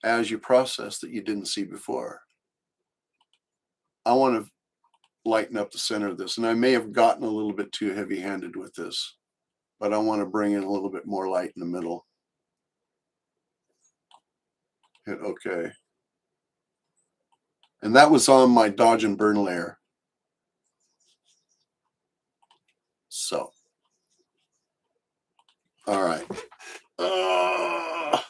as you process that you didn't see before. I want to lighten up the center of this, and I may have gotten a little bit too heavy-handed with this, but I want to bring in a little bit more light in the middle. hit OK. And that was on my dodge and burn layer. So, all right. All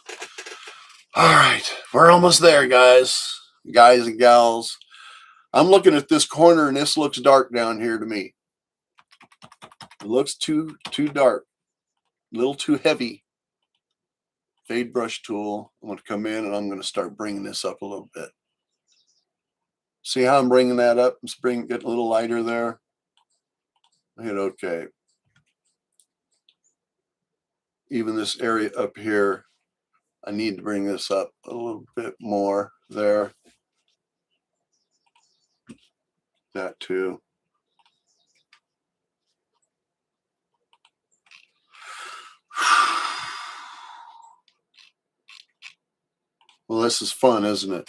right. We're almost there, guys and gals. I'm looking at this corner and this looks dark down here to me. It looks too dark, a little too heavy. Fade brush tool. I'm going to come in and I'm going to start bringing this up a little bit. See how I'm bringing that up? It's getting a little lighter there. Hit OK. Even this area up here, I need to bring this up a little bit more there. That too. Well, this is fun, isn't it?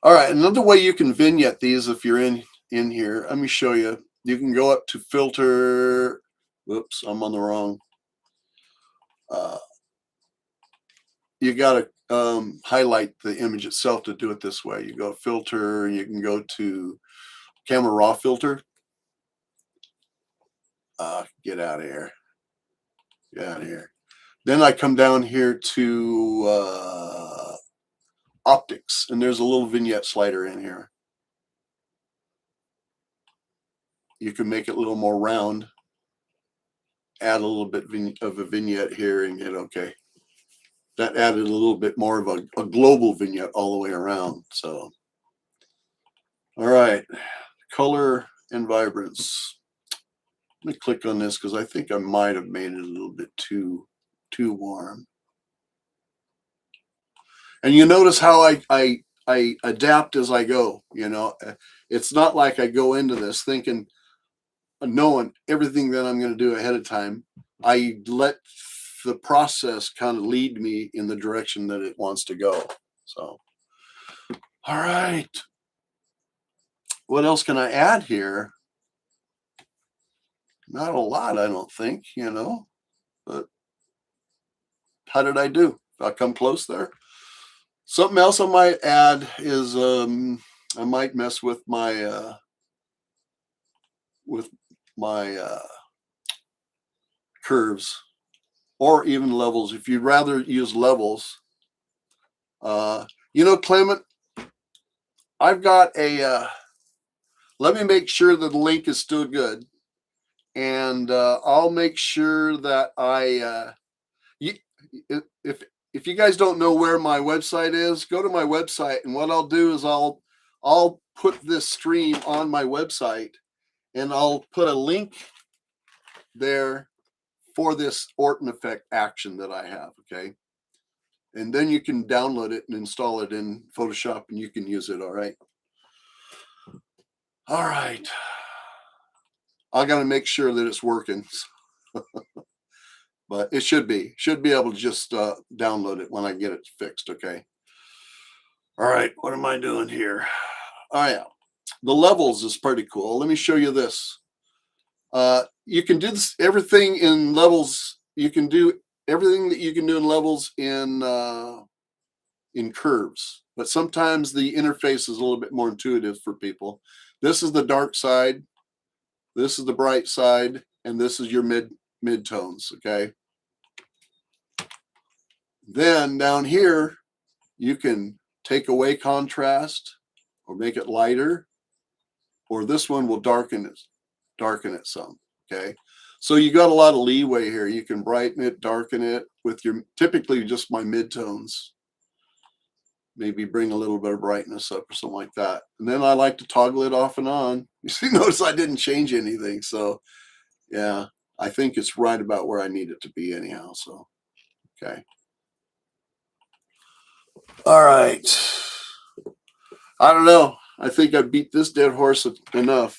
All right, another way you can vignette these if you're in here, let me show you. You can go up to filter. Whoops, I'm on the wrong. You got to highlight the image itself to do it this way. You go filter, you can go to camera raw filter. Get out of here. Get out of here. Then I come down here to optics, and there's a little vignette slider in here. You can make it a little more round. Add a little bit of a vignette here and get OK. That added a little bit more of a global vignette all the way around. So, all right, color and vibrance. Let me click on this because I think I might have made it a little bit too warm. And you notice how I adapt as I go. You know, it's not like I go into this thinking, knowing everything that I'm going to do ahead of time. I let the process kind of lead me in the direction that it wants to go. So, all right. What else can I add here? Not a lot, I don't think, you know, but how did I do? Did I come close there? Something else I might add is I might mess with my curves or even levels. If you'd rather use levels, you know, Clement, I've got a, let me make sure that the link is still good. And I'll make sure that if you guys don't know where my website is, go to my website. And what I'll do is I'll put this stream on my website and I'll put a link there for this Orton effect action that I have. Okay. And then you can download it and install it in Photoshop and you can use it. All right. All right. I got to make sure that it's working. But it should be able to just download it when I get it fixed. Okay. All right. What am I doing here? Oh, yeah. The levels is pretty cool. Let me show you this. You can do this, everything in levels. You can do everything that you can do in levels in curves. But sometimes the interface is a little bit more intuitive for people. This is the dark side. This is the bright side. And this is your mid-tones. Okay. Then down here, you can take away contrast or make it lighter, or this one will darken it some. Okay. So you got a lot of leeway here. You can brighten it, darken it with your, typically just my midtones. Maybe bring a little bit of brightness up or something like that. And then I like to toggle it off and on. You see, notice I didn't change anything. So yeah, I think it's right about where I need it to be anyhow. So, okay. All right. I don't know. I think I beat this dead horse enough.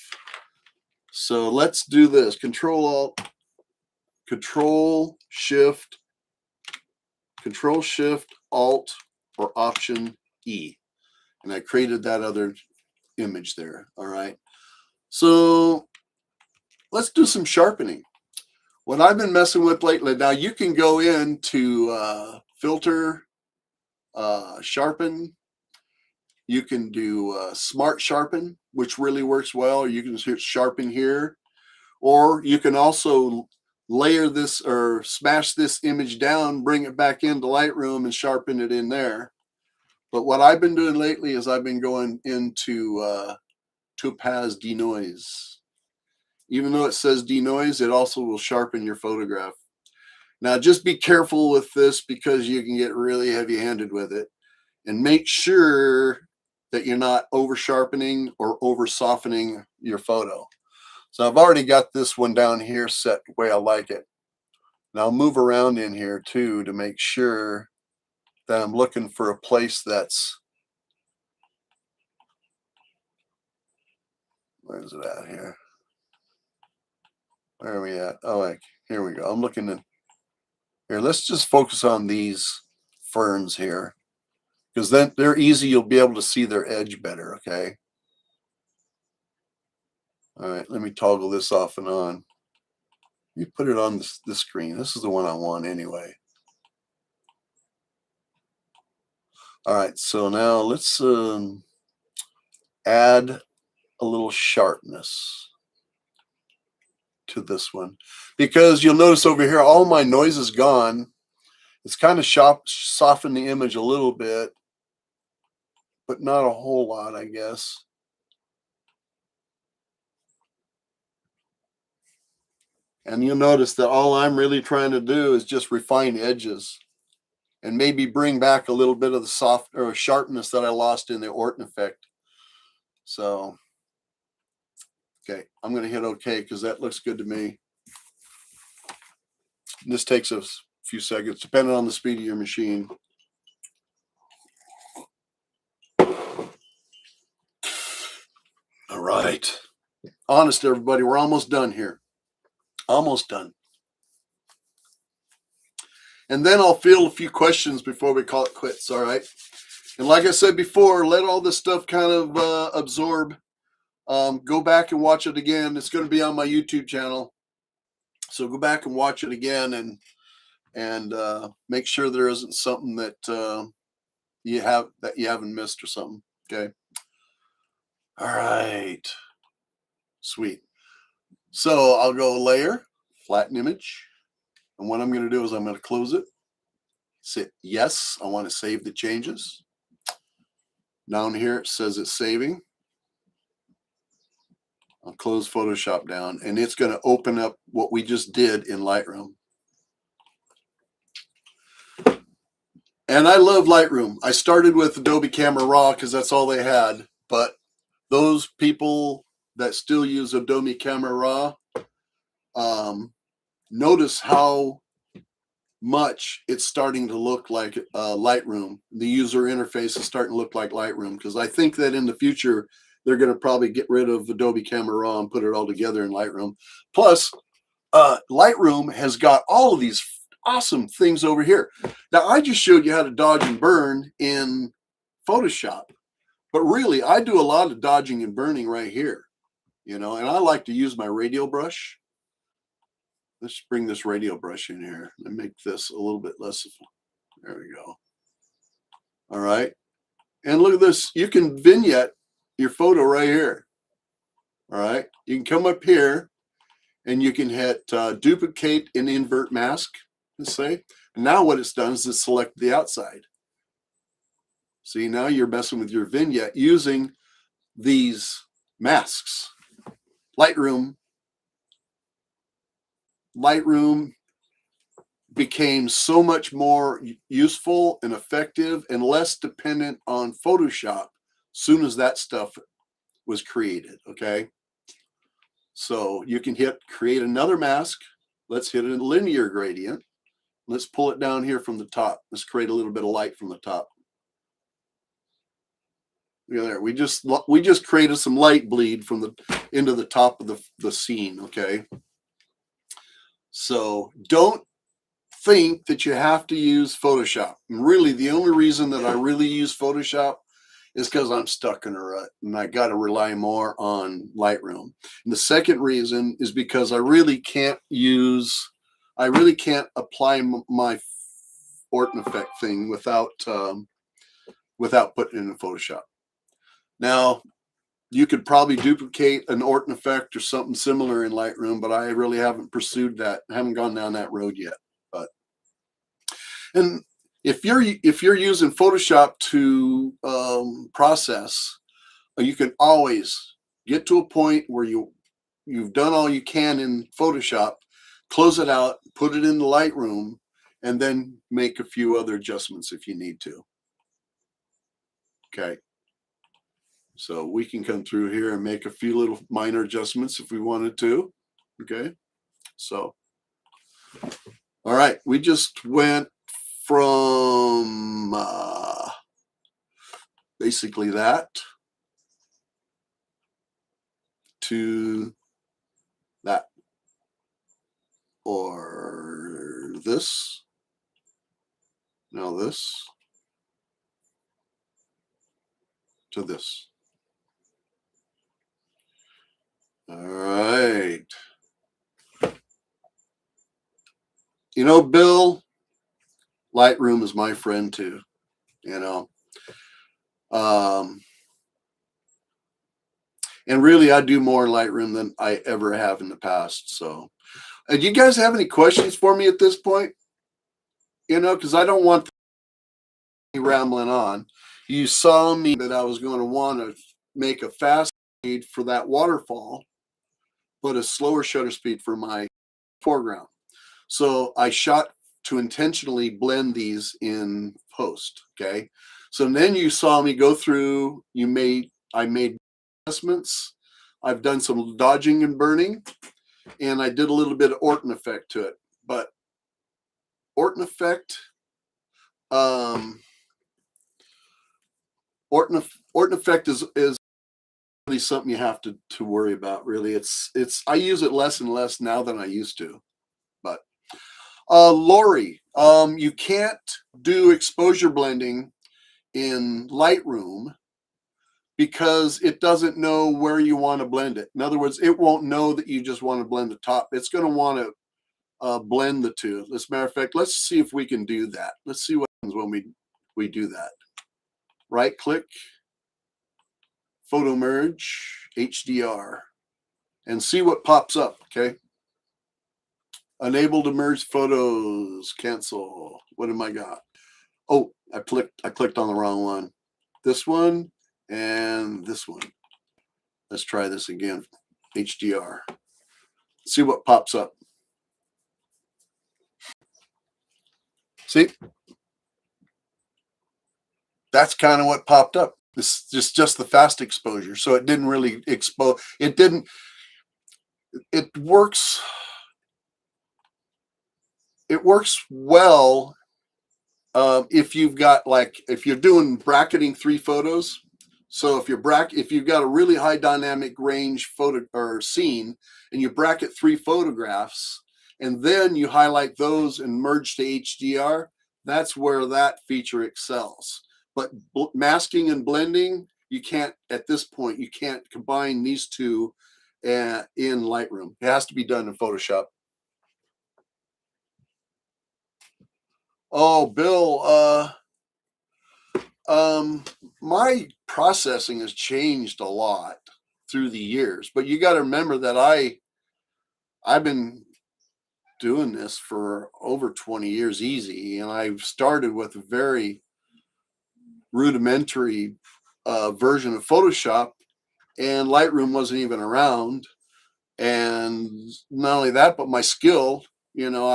So let's do this. Control Shift, Alt, or Option E. And I created that other image there. All right. So let's do some sharpening. What I've been messing with lately, now you can go into filter, sharpen. You can do smart sharpen, which really works well. You can hit sharpen here, or you can also layer this or smash this image down, bring it back into Lightroom and sharpen it in there. But what I've been doing lately is I've been going into Topaz denoise. Even though it says denoise, it also will sharpen your photograph. Now, just be careful with this because you can get really heavy-handed with it. And make sure that you're not over sharpening or over softening your photo. So I've already got this one down here set the way I like it. Now I'll move around in here too to make sure that I'm looking for a place that's, where's it at here? Where are we at? Oh, like, here we go. I'm looking at, here, let's just focus on these ferns here, because then they're easy. You'll be able to see their edge better, okay? All right, let me toggle this off and on. You put it on this screen. This is the one I want anyway. All right, so now let's add a little sharpness to this one, because you'll notice over here all my noise is gone. It's kind of softened the image a little bit, but not a whole lot, I guess. And you'll notice that all I'm really trying to do is just refine edges and maybe bring back a little bit of the soft or sharpness that I lost in the Orton effect. So, okay, I'm going to hit OK because that looks good to me. And this takes a few seconds, depending on the speed of your machine. All right. Honest, everybody, we're almost done here. Almost done. And then I'll field a few questions before we call it quits, all right? And like I said before, let all this stuff kind of absorb. Go back and watch it again. It's going to be on my YouTube channel. So go back and watch it again and make sure there isn't something that you haven't missed or something. Okay. All right. Sweet. So I'll go layer, flatten image. And what I'm going to do is I'm going to close it. Say yes. I want to save the changes. Down here it says it's saving. I'll close Photoshop down, and it's going to open up what we just did in Lightroom. And I love Lightroom. I started with Adobe Camera Raw because that's all they had. But those people that still use Adobe Camera Raw, notice how much it's starting to look like Lightroom. The user interface is starting to look like Lightroom, because I think that in the future they're going to probably get rid of Adobe Camera Raw and put it all together in Lightroom. Plus, Lightroom has got all of these awesome things over here. Now, I just showed you how to dodge and burn in Photoshop, but really, I do a lot of dodging and burning right here, you know, and I like to use my radial brush. Let's bring this radial brush in here and make this a little bit less. There we go. All right. And look at this. You can vignette your photo right here. All right. You can come up here and you can hit duplicate and invert mask, let's say. And now what it's done is it's selected the outside. See, now you're messing with your vignette using these masks. Lightroom became so much more useful and effective and less dependent on Photoshop soon as that stuff was created, okay? So you can hit create another mask. Let's hit a linear gradient. Let's pull it down here from the top. Let's create a little bit of light from the top. Look at there. We just created some light bleed from the into the top of the scene, okay? So don't think that you have to use Photoshop. And really, the only reason that I really use Photoshop is because I'm stuck in a rut and I got to rely more on Lightroom. And the second reason is because I really can't apply my Orton effect thing without without putting it in Photoshop. Now, you could probably duplicate an Orton effect or something similar in Lightroom, but I really haven't pursued that. I haven't gone down that road yet. And if you're using Photoshop to process, you can always get to a point where you've done all you can in Photoshop, close it out, put it in the Lightroom, and then make a few other adjustments if you need to. Okay. So we can come through here and make a few little minor adjustments if we wanted to. Okay. So, all right. We just went from basically that to that, or this. Now this to this. All right. You know, Bill, Lightroom is my friend too. You know, and really, I do more in Lightroom than I ever have in the past. So, do you guys have any questions for me at this point? You know, because I don't want me rambling on. You saw me that I was going to want to make a fast speed for that waterfall, but a slower shutter speed for my foreground. So I shot to intentionally blend these in post. Okay. So then you saw me go through, I made adjustments. I've done some dodging and burning, and I did a little bit of Orton effect to it. But Orton effect, Orton effect is really something you have to worry about. Really, it's I use it less and less now than I used to. But Lori, you can't do exposure blending in Lightroom because it doesn't know where you want to blend it. In other words, it won't know that you just want to blend the top. It's going to want to blend the two. As a matter of fact, let's see if we can do that. Let's see what happens when we do that. Right click, photo merge, HDR, and see what pops up. Okay. Unable to merge photos, cancel. What am I got? Oh, I clicked on the wrong one. This one and this one. Let's try this again. HDR. See what pops up. See? That's kind of what popped up. This is just the fast exposure. So it didn't really expose. It works well if you've got, like, if you're doing bracketing 3 photos. So if you've got a really high dynamic range photo or scene, and you bracket 3 photographs, and then you highlight those and merge to HDR, that's where that feature excels. But masking and blending, you can't, at this point, you can't combine these two in Lightroom. It has to be done in Photoshop. Oh, Bill, my processing has changed a lot through the years, but you got to remember that I've been doing this for over 20 years easy, and I've started with a very rudimentary version of Photoshop, and Lightroom wasn't even around. And not only that, but my skill, you know,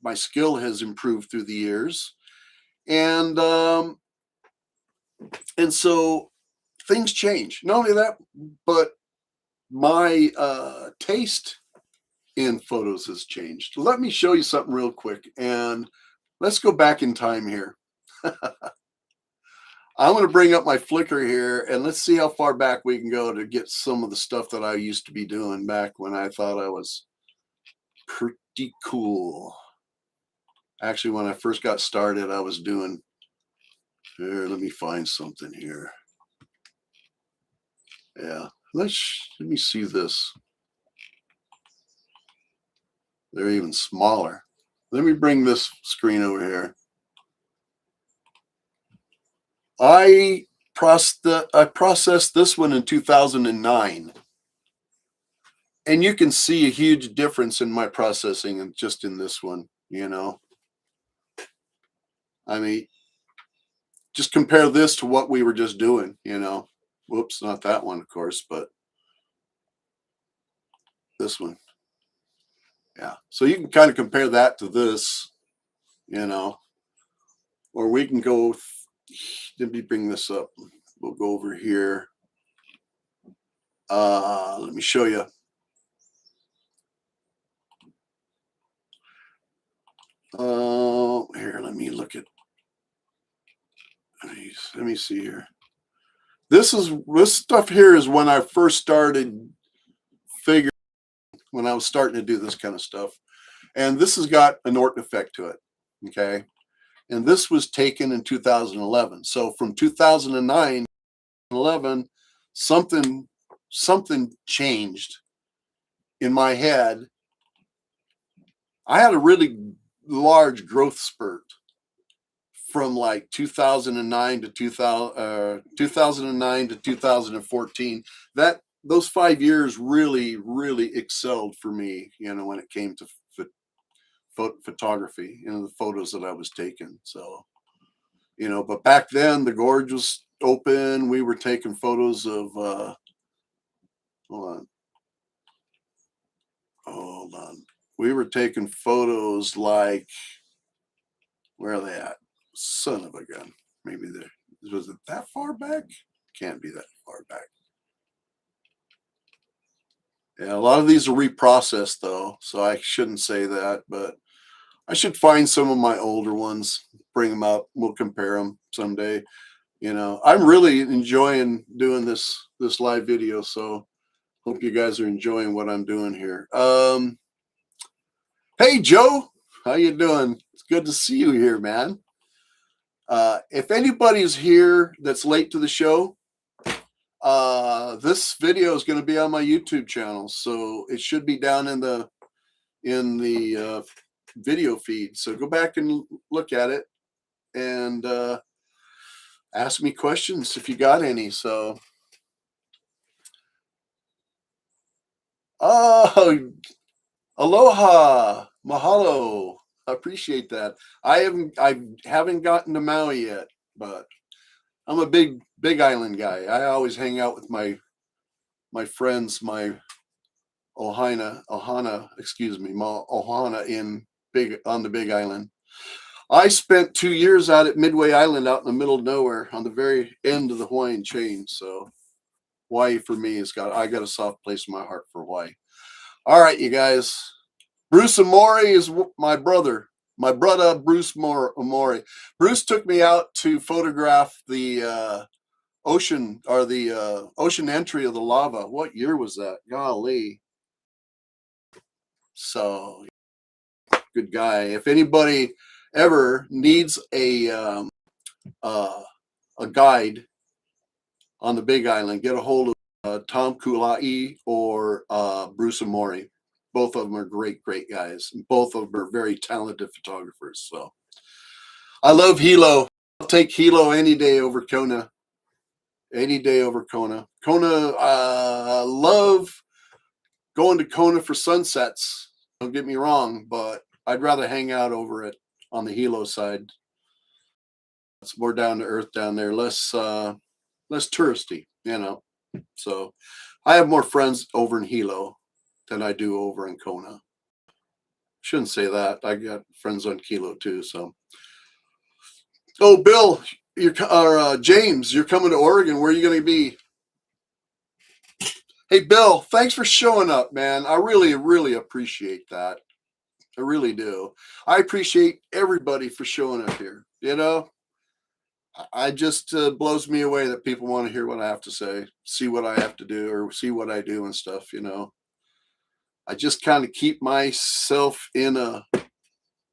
my skill has improved through the years, and so things change. Not only that, but my taste in photos has changed. Let me show you something real quick, and let's go back in time here. I'm going to bring up my Flickr here, and let's see how far back we can go to get some of the stuff that I used to be doing back when I thought I was pretty cool. Actually, when I first got started, I was doing, here, let me find something here. Yeah, let me see this. They're even smaller. Let me bring this screen over here. I processed this one in 2009. And you can see a huge difference in my processing and just in this one, you know. I mean, just compare this to what we were just doing, you know. Whoops, not that one, of course, but this one. Yeah. So you can kind of compare that to this, you know, or we can go, let me bring this up. We'll go over here. Let me show you. Here, let me look at, let me see here. This stuff here is when I first started figuring, when I was starting to do this kind of stuff. And this has got a Norton effect to it. Okay. And this was taken in 2011. So from 2009 to 11, something changed in my head. I had a really large growth spurt from like 2009 to 2009 to 2014. Those 5 years really excelled for me, you know, when it came to photography, you know, the photos that I was taking. So, you know, but back then the gorge was open. We were taking photos of hold on. We were taking photos like, where are they at? Son of a gun. Maybe was it that far back? Can't be that far back. Yeah, a lot of these are reprocessed though, so I shouldn't say that, but I should find some of my older ones, bring them up. We'll compare them someday. You know, I'm really enjoying doing this live video, so hope you guys are enjoying what I'm doing here. Hey Joe, how you doing? It's good to see you here, man. If anybody's here that's late to the show, this video is going to be on my YouTube channel, so it should be down in the video feed. So go back and look at it and ask me questions if you got any. So, oh, aloha, mahalo. I appreciate that. I haven't gotten to Maui yet, but I'm a big island guy. I always hang out with my friends, my ohana, excuse me, ohana on the Big Island. I spent 2 years out at Midway Island out in the middle of nowhere on the very end of the Hawaiian chain. So Hawaii for me I got a soft place in my heart for Hawaii. All right, you guys. Bruce Amore is my brother. My brother, Bruce Amore. Bruce took me out to photograph the ocean, or the ocean entry of the lava. What year was that? Golly. So good guy. If anybody ever needs a guide on the Big Island, get a hold of Tom Kulai or Bruce Amore. Both of them are great guys. Both of them are very talented photographers. So I love Hilo. I'll take Hilo any day over Kona. Any day over Kona. Kona, love going to Kona for sunsets. Don't get me wrong, but I'd rather hang out over it on the Hilo side. It's more down to earth down there, less touristy, you know. So I have more friends over in Hilo than I do over in Kona. Shouldn't say that. I got friends on Kilo too. So, oh, Bill, James, you're coming to Oregon. Where are you going to be? Hey, Bill, thanks for showing up, man. I really appreciate that. I really do. I appreciate everybody for showing up here. You know, I just blows me away that people want to hear what I have to say, see what I have to do, or see what I do and stuff. You know, I just kind of keep myself in my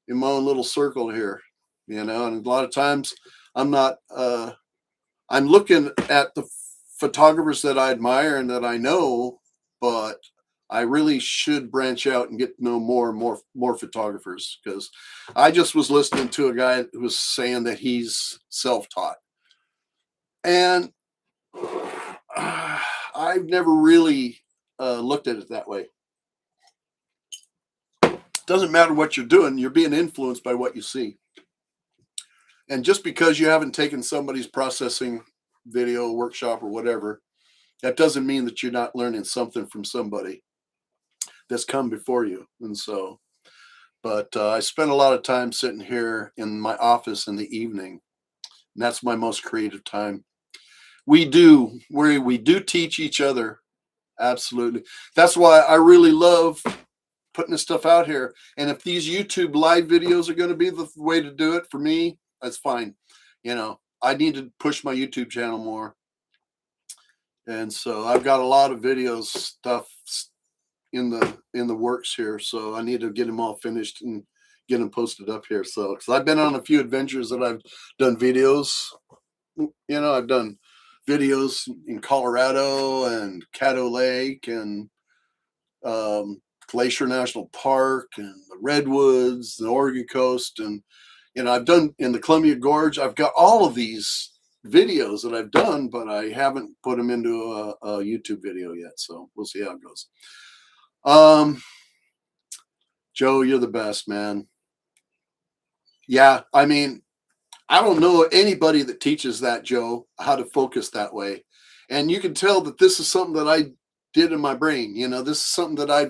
own little circle here. You know, and a lot of times I'm not. I'm looking at the photographers that I admire and that I know, but I really should branch out and get to know more photographers, because I just was listening to a guy who was saying that he's self-taught. And I've never really looked at it that way. Doesn't matter what you're doing, you're being influenced by what you see. And just because you haven't taken somebody's processing video workshop or whatever, that doesn't mean that you're not learning something from somebody that's come before you. And so, but I spend a lot of time sitting here in my office in the evening, and that's my most creative time. We do teach each other. Absolutely. That's why I really love putting this stuff out here. And if these YouTube live videos are going to be the way to do it for me, that's fine. I need to push my YouTube channel more. And so I've got a lot of videos stuff in the works here. So I need to get them all finished and get them posted up here. So, because I've been on a few adventures that I've done videos. I've done videos in Colorado and Caddo Lake and Glacier National Park and the Redwoods, the Oregon coast, and I've done in the Columbia Gorge. I've got all of these videos that I've done, but I haven't put them into a YouTube video yet. So we'll see how it goes. Joe, you're the best, man. Yeah, I mean, I don't know anybody that teaches that, Joe, how to focus that way. And you can tell that this is something that I did in my brain. This is something that I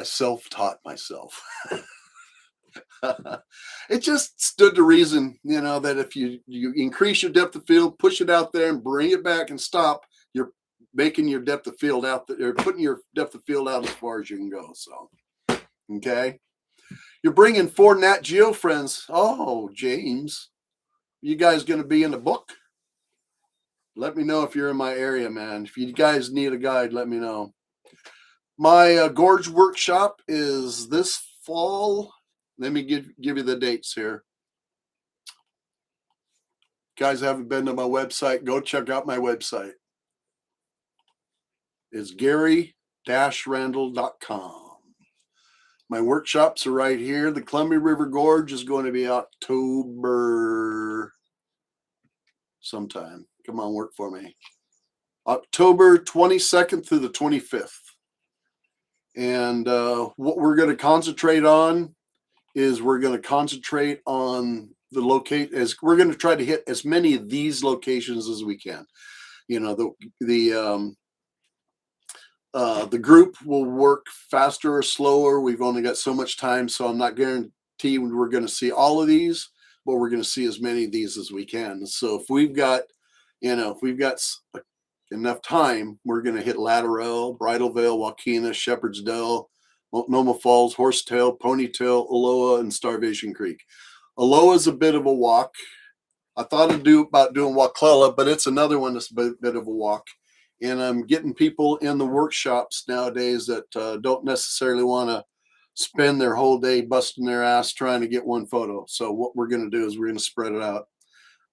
self-taught myself. It just stood to reason, that if you increase your depth of field, push it out there and bring it back and stop, you're making your depth of field out there, putting your depth of field out as far as you can go. So, okay. You're bringing 4 Nat Geo friends. Oh, James, you guys going to be in the book? Let me know if you're in my area, man. If you guys need a guide, let me know. My gorge workshop is this fall. Let me give you the dates here. Guys haven't been to my website, go check out my website. It's gary-randall.com. My workshops are right here. The Columbia River Gorge is going to be October sometime. Come on, work for me. October 22nd through the 25th. And what we're going to concentrate on is we're going to concentrate on the locate as we're going to try to hit as many of these locations as we can. The group will work faster or slower. We've only got so much time, so I'm not guaranteeing we're going to see all of these, but we're going to see as many of these as we can. So if we've got enough time, we're going to hit Lateral, Bridal Veil, Waukena, Shepherd's Dell, Multnomah Falls, Horsetail, Ponytail, Aloha, and Starvation Creek. Aloha is a bit of a walk. I thought about doing Waukella, but it's another one that's a bit of a walk. And I'm getting people in the workshops nowadays that don't necessarily want to spend their whole day busting their ass trying to get one photo. So what we're going to do is we're going to spread it out.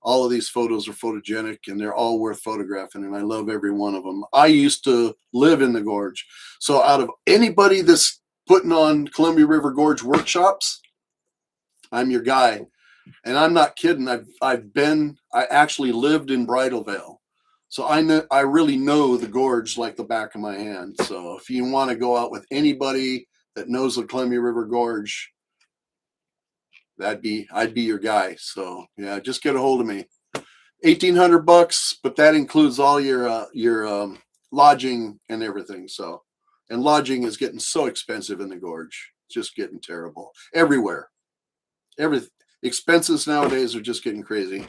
All of these photos are photogenic and they're all worth photographing, and I love every one of them. I used to live in the gorge. So out of anybody that's putting on Columbia River Gorge workshops, I'm your guy. And I'm not kidding. I actually lived in Bridal Veil. So I really know the gorge like the back of my hand. So if you want to go out with anybody that knows the Columbia River Gorge, I'd be your guy. So yeah, just get a hold of me. $1,800, but that includes all your lodging and everything. So, and lodging is getting so expensive in the gorge. It's just getting terrible everywhere. Expenses nowadays are just getting crazy,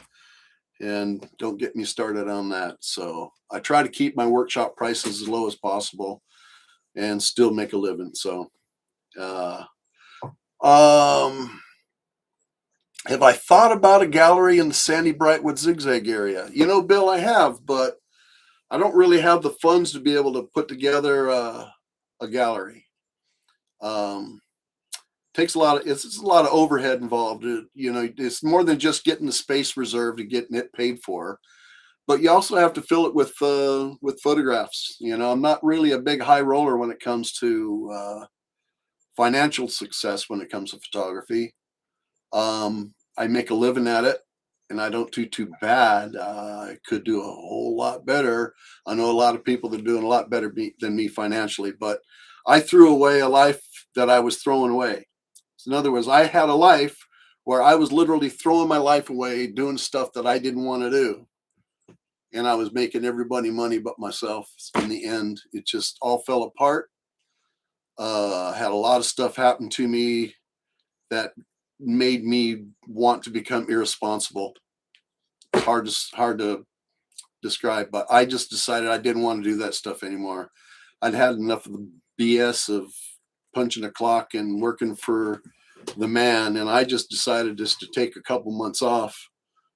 and don't get me started on that. So I try to keep my workshop prices as low as possible and still make a living. So, have I thought about a gallery in the Sandy Brightwood Zigzag area? Bill, I have, but I don't really have the funds to be able to put together a gallery. It's a lot of overhead involved. It's more than just getting the space reserved and getting it paid for, but you also have to fill it with photographs. I'm not really a big high roller when it comes to financial success when it comes to photography. I make a living at it, and I don't do too bad. I could do a whole lot better. I know a lot of people that are doing a lot better than me financially, but I threw away a life that I was throwing away. So in other words, I had a life where I was literally throwing my life away, doing stuff that I didn't want to do. And I was making everybody money but myself. In the end, it just all fell apart. Had a lot of stuff happen to me that made me want to become irresponsible. Hard to describe, but I just decided I didn't want to do that stuff anymore. I'd had enough of the BS of punching a clock and working for the man, and I just decided just to take a couple months off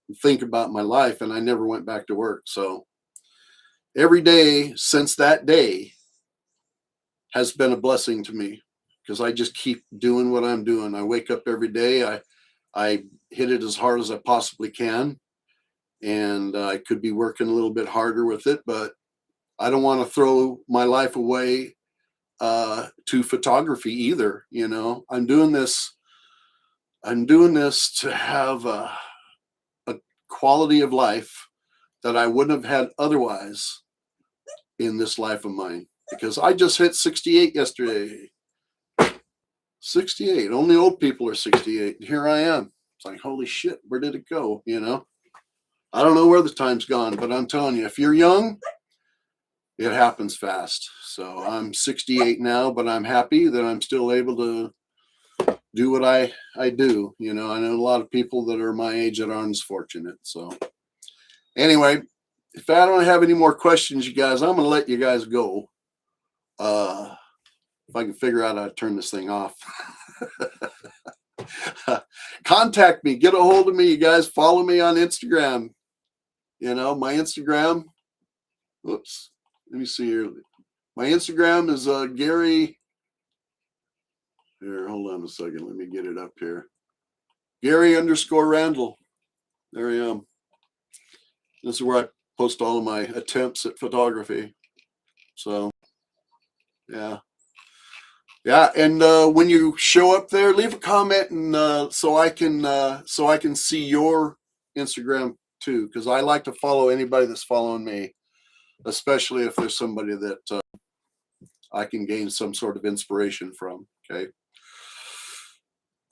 and think about my life, and I never went back to work. So every day since that day has been a blessing to me, because I just keep doing what I'm doing. I wake up every day, I hit it as hard as I possibly can, and I could be working a little bit harder with it, but I don't want to throw my life away to photography either. You know, I'm doing this to have a quality of life that I wouldn't have had otherwise in this life of mine, because I just hit 68 yesterday. 68. Only old people are 68. Here I am. It's like, holy shit, where did it go? You know, I don't know where the time's gone, but I'm telling you, if you're young, it happens fast. So I'm 68 now, but I'm happy that I'm still able to do what I do. You know, I know a lot of people that are my age that aren't as fortunate. So anyway, if I don't have any more questions, you guys, I'm going to let you guys go. If I can figure out how to turn this thing off. Contact me, get a hold of me, you guys. Follow me on Instagram. You know, my Instagram, whoops, let me see here. My Instagram is Gary. Here, hold on a second. Let me get it up here. Gary_Randall. There I am. This is where I post all of my attempts at photography. So, yeah. Yeah, and when you show up there, leave a comment, and so I can see your Instagram too, because I like to follow anybody that's following me, especially if there's somebody that I can gain some sort of inspiration from. Okay.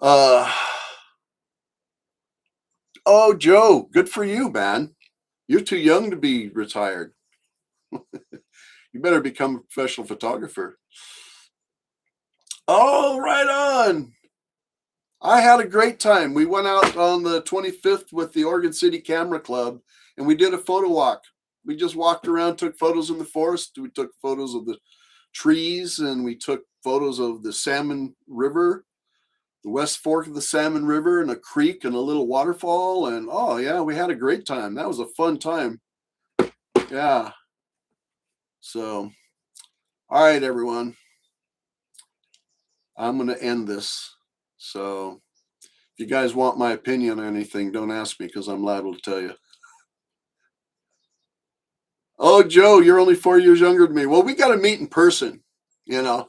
Oh, Joe, good for you, man. You're too young to be retired. You better become a professional photographer. Oh, right on. I had a great time. We went out on the 25th with the Oregon City Camera Club, and we did a photo walk. We just walked around, took photos in the forest. We took photos of the trees, and we took photos of the Salmon River, the West Fork of the Salmon River, and a creek and a little waterfall. And oh yeah, we had a great time. That was a fun time. Yeah. So, all right, everyone. I'm going to end this. So if you guys want my opinion on anything, don't ask me, because I'm liable to tell you. Oh, Joe, you're only 4 years younger than me. Well, we got to meet in person, you know.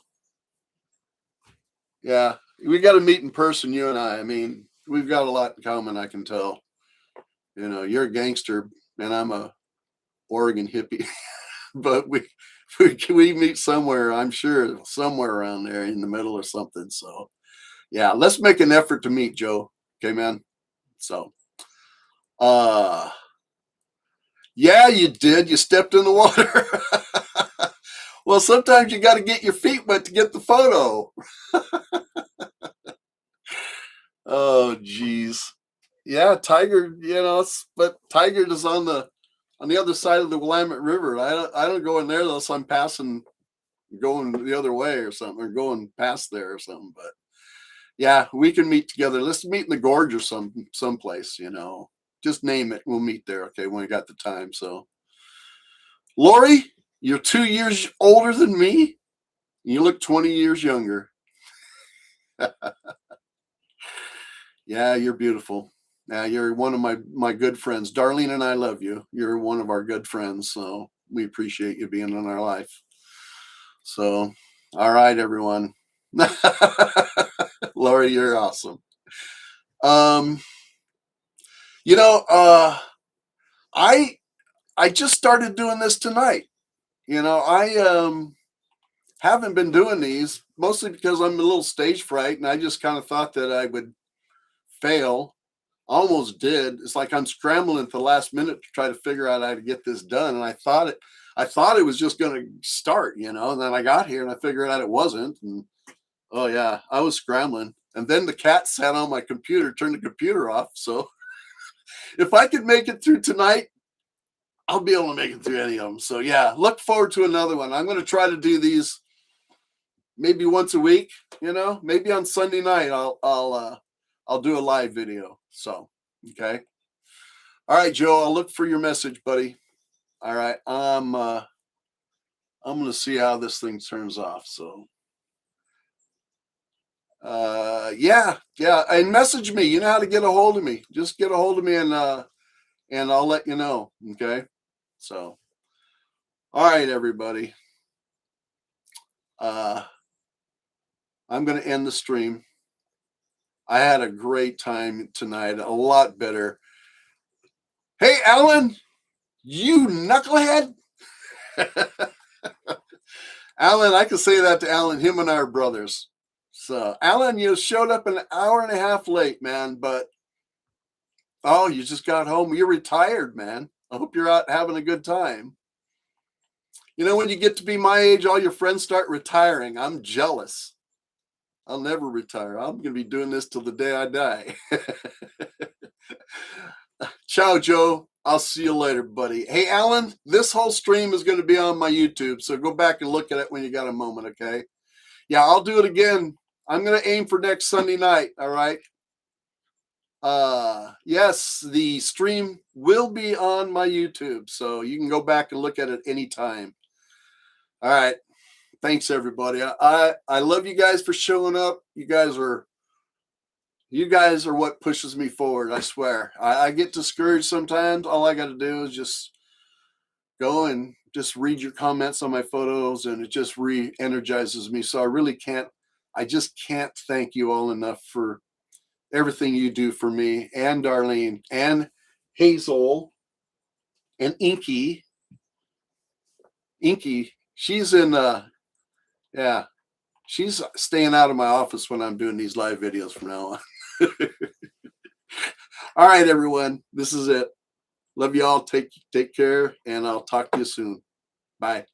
Yeah, we got to meet in person, you and I. I mean, we've got a lot in common, I can tell. You know, you're a gangster and I'm a Oregon hippie. But we meet somewhere, I'm sure, somewhere around there in the middle or something. So, yeah, let's make an effort to meet, Joe. Okay, man? So, yeah, you did. You stepped in the water. Well, sometimes you got to get your feet wet to get the photo. Oh, geez. Yeah, Tiger. You know, but Tiger is on the other side of the Willamette River. I don't go in there unless I'm going the other way or something, or going past there or something. But yeah, we can meet together. Let's meet in the gorge or someplace. You know, just name it. We'll meet there. Okay, when we got the time. So, Lori, you're 2 years older than me. You look 20 years younger. Yeah, you're beautiful. Now you're one of my good friends. Darlene and I love you. You're one of our good friends, so we appreciate you being in our life. So, all right, everyone. Lori, you're awesome. You know, I I just started doing this tonight. I haven't been doing these mostly because I'm a little stage fright, and I just kind of thought that I would fail. Almost did. It's like I'm scrambling at the last minute to try to figure out how to get this done, and I thought it was just going to start, and then I got here and I figured out it wasn't, and oh yeah, I was scrambling. And then the cat sat on my computer, turned the computer off. So if I could make it through tonight, I'll be able to make it through any of them. So yeah, look forward to another one. I'm going to try to do these maybe once a week. Maybe on Sunday night I'll do a live video. So okay, all right, Joe. I'll look for your message, buddy. All right, I'm going to see how this thing turns off. So yeah, and message me. You know how to get a hold of me. Just get a hold of me, and I'll let you know. Okay, so all right, everybody. I'm going to end the stream. I had a great time tonight, a lot better. Hey, Alan, you knucklehead. Alan, I can say that to Alan. Him and I are brothers. So Alan, you showed up an hour and a half late, man, but oh, you just got home. You're retired, man. I hope you're out having a good time. When you get to be my age, all your friends start retiring. I'm jealous. I'll never retire. I'm going to be doing this till the day I die. Ciao, Joe. I'll see you later, buddy. Hey, Alan, this whole stream is going to be on my YouTube, so go back and look at it when you got a moment, okay? Yeah, I'll do it again. I'm going to aim for next Sunday night, all right? Yes, the stream will be on my YouTube, so you can go back and look at it anytime. All right. Thanks, everybody. I love you guys for showing up. You guys are what pushes me forward. I swear. I get discouraged sometimes. All I got to do is just go and just read your comments on my photos, and it just re-energizes me. So I just can't thank you all enough for everything you do for me and Darlene and Hazel and Inky. She's in yeah, she's staying out of my office when I'm doing these live videos from now on. All right, everyone. This is it. Love you all. Take care, and I'll talk to you soon. Bye.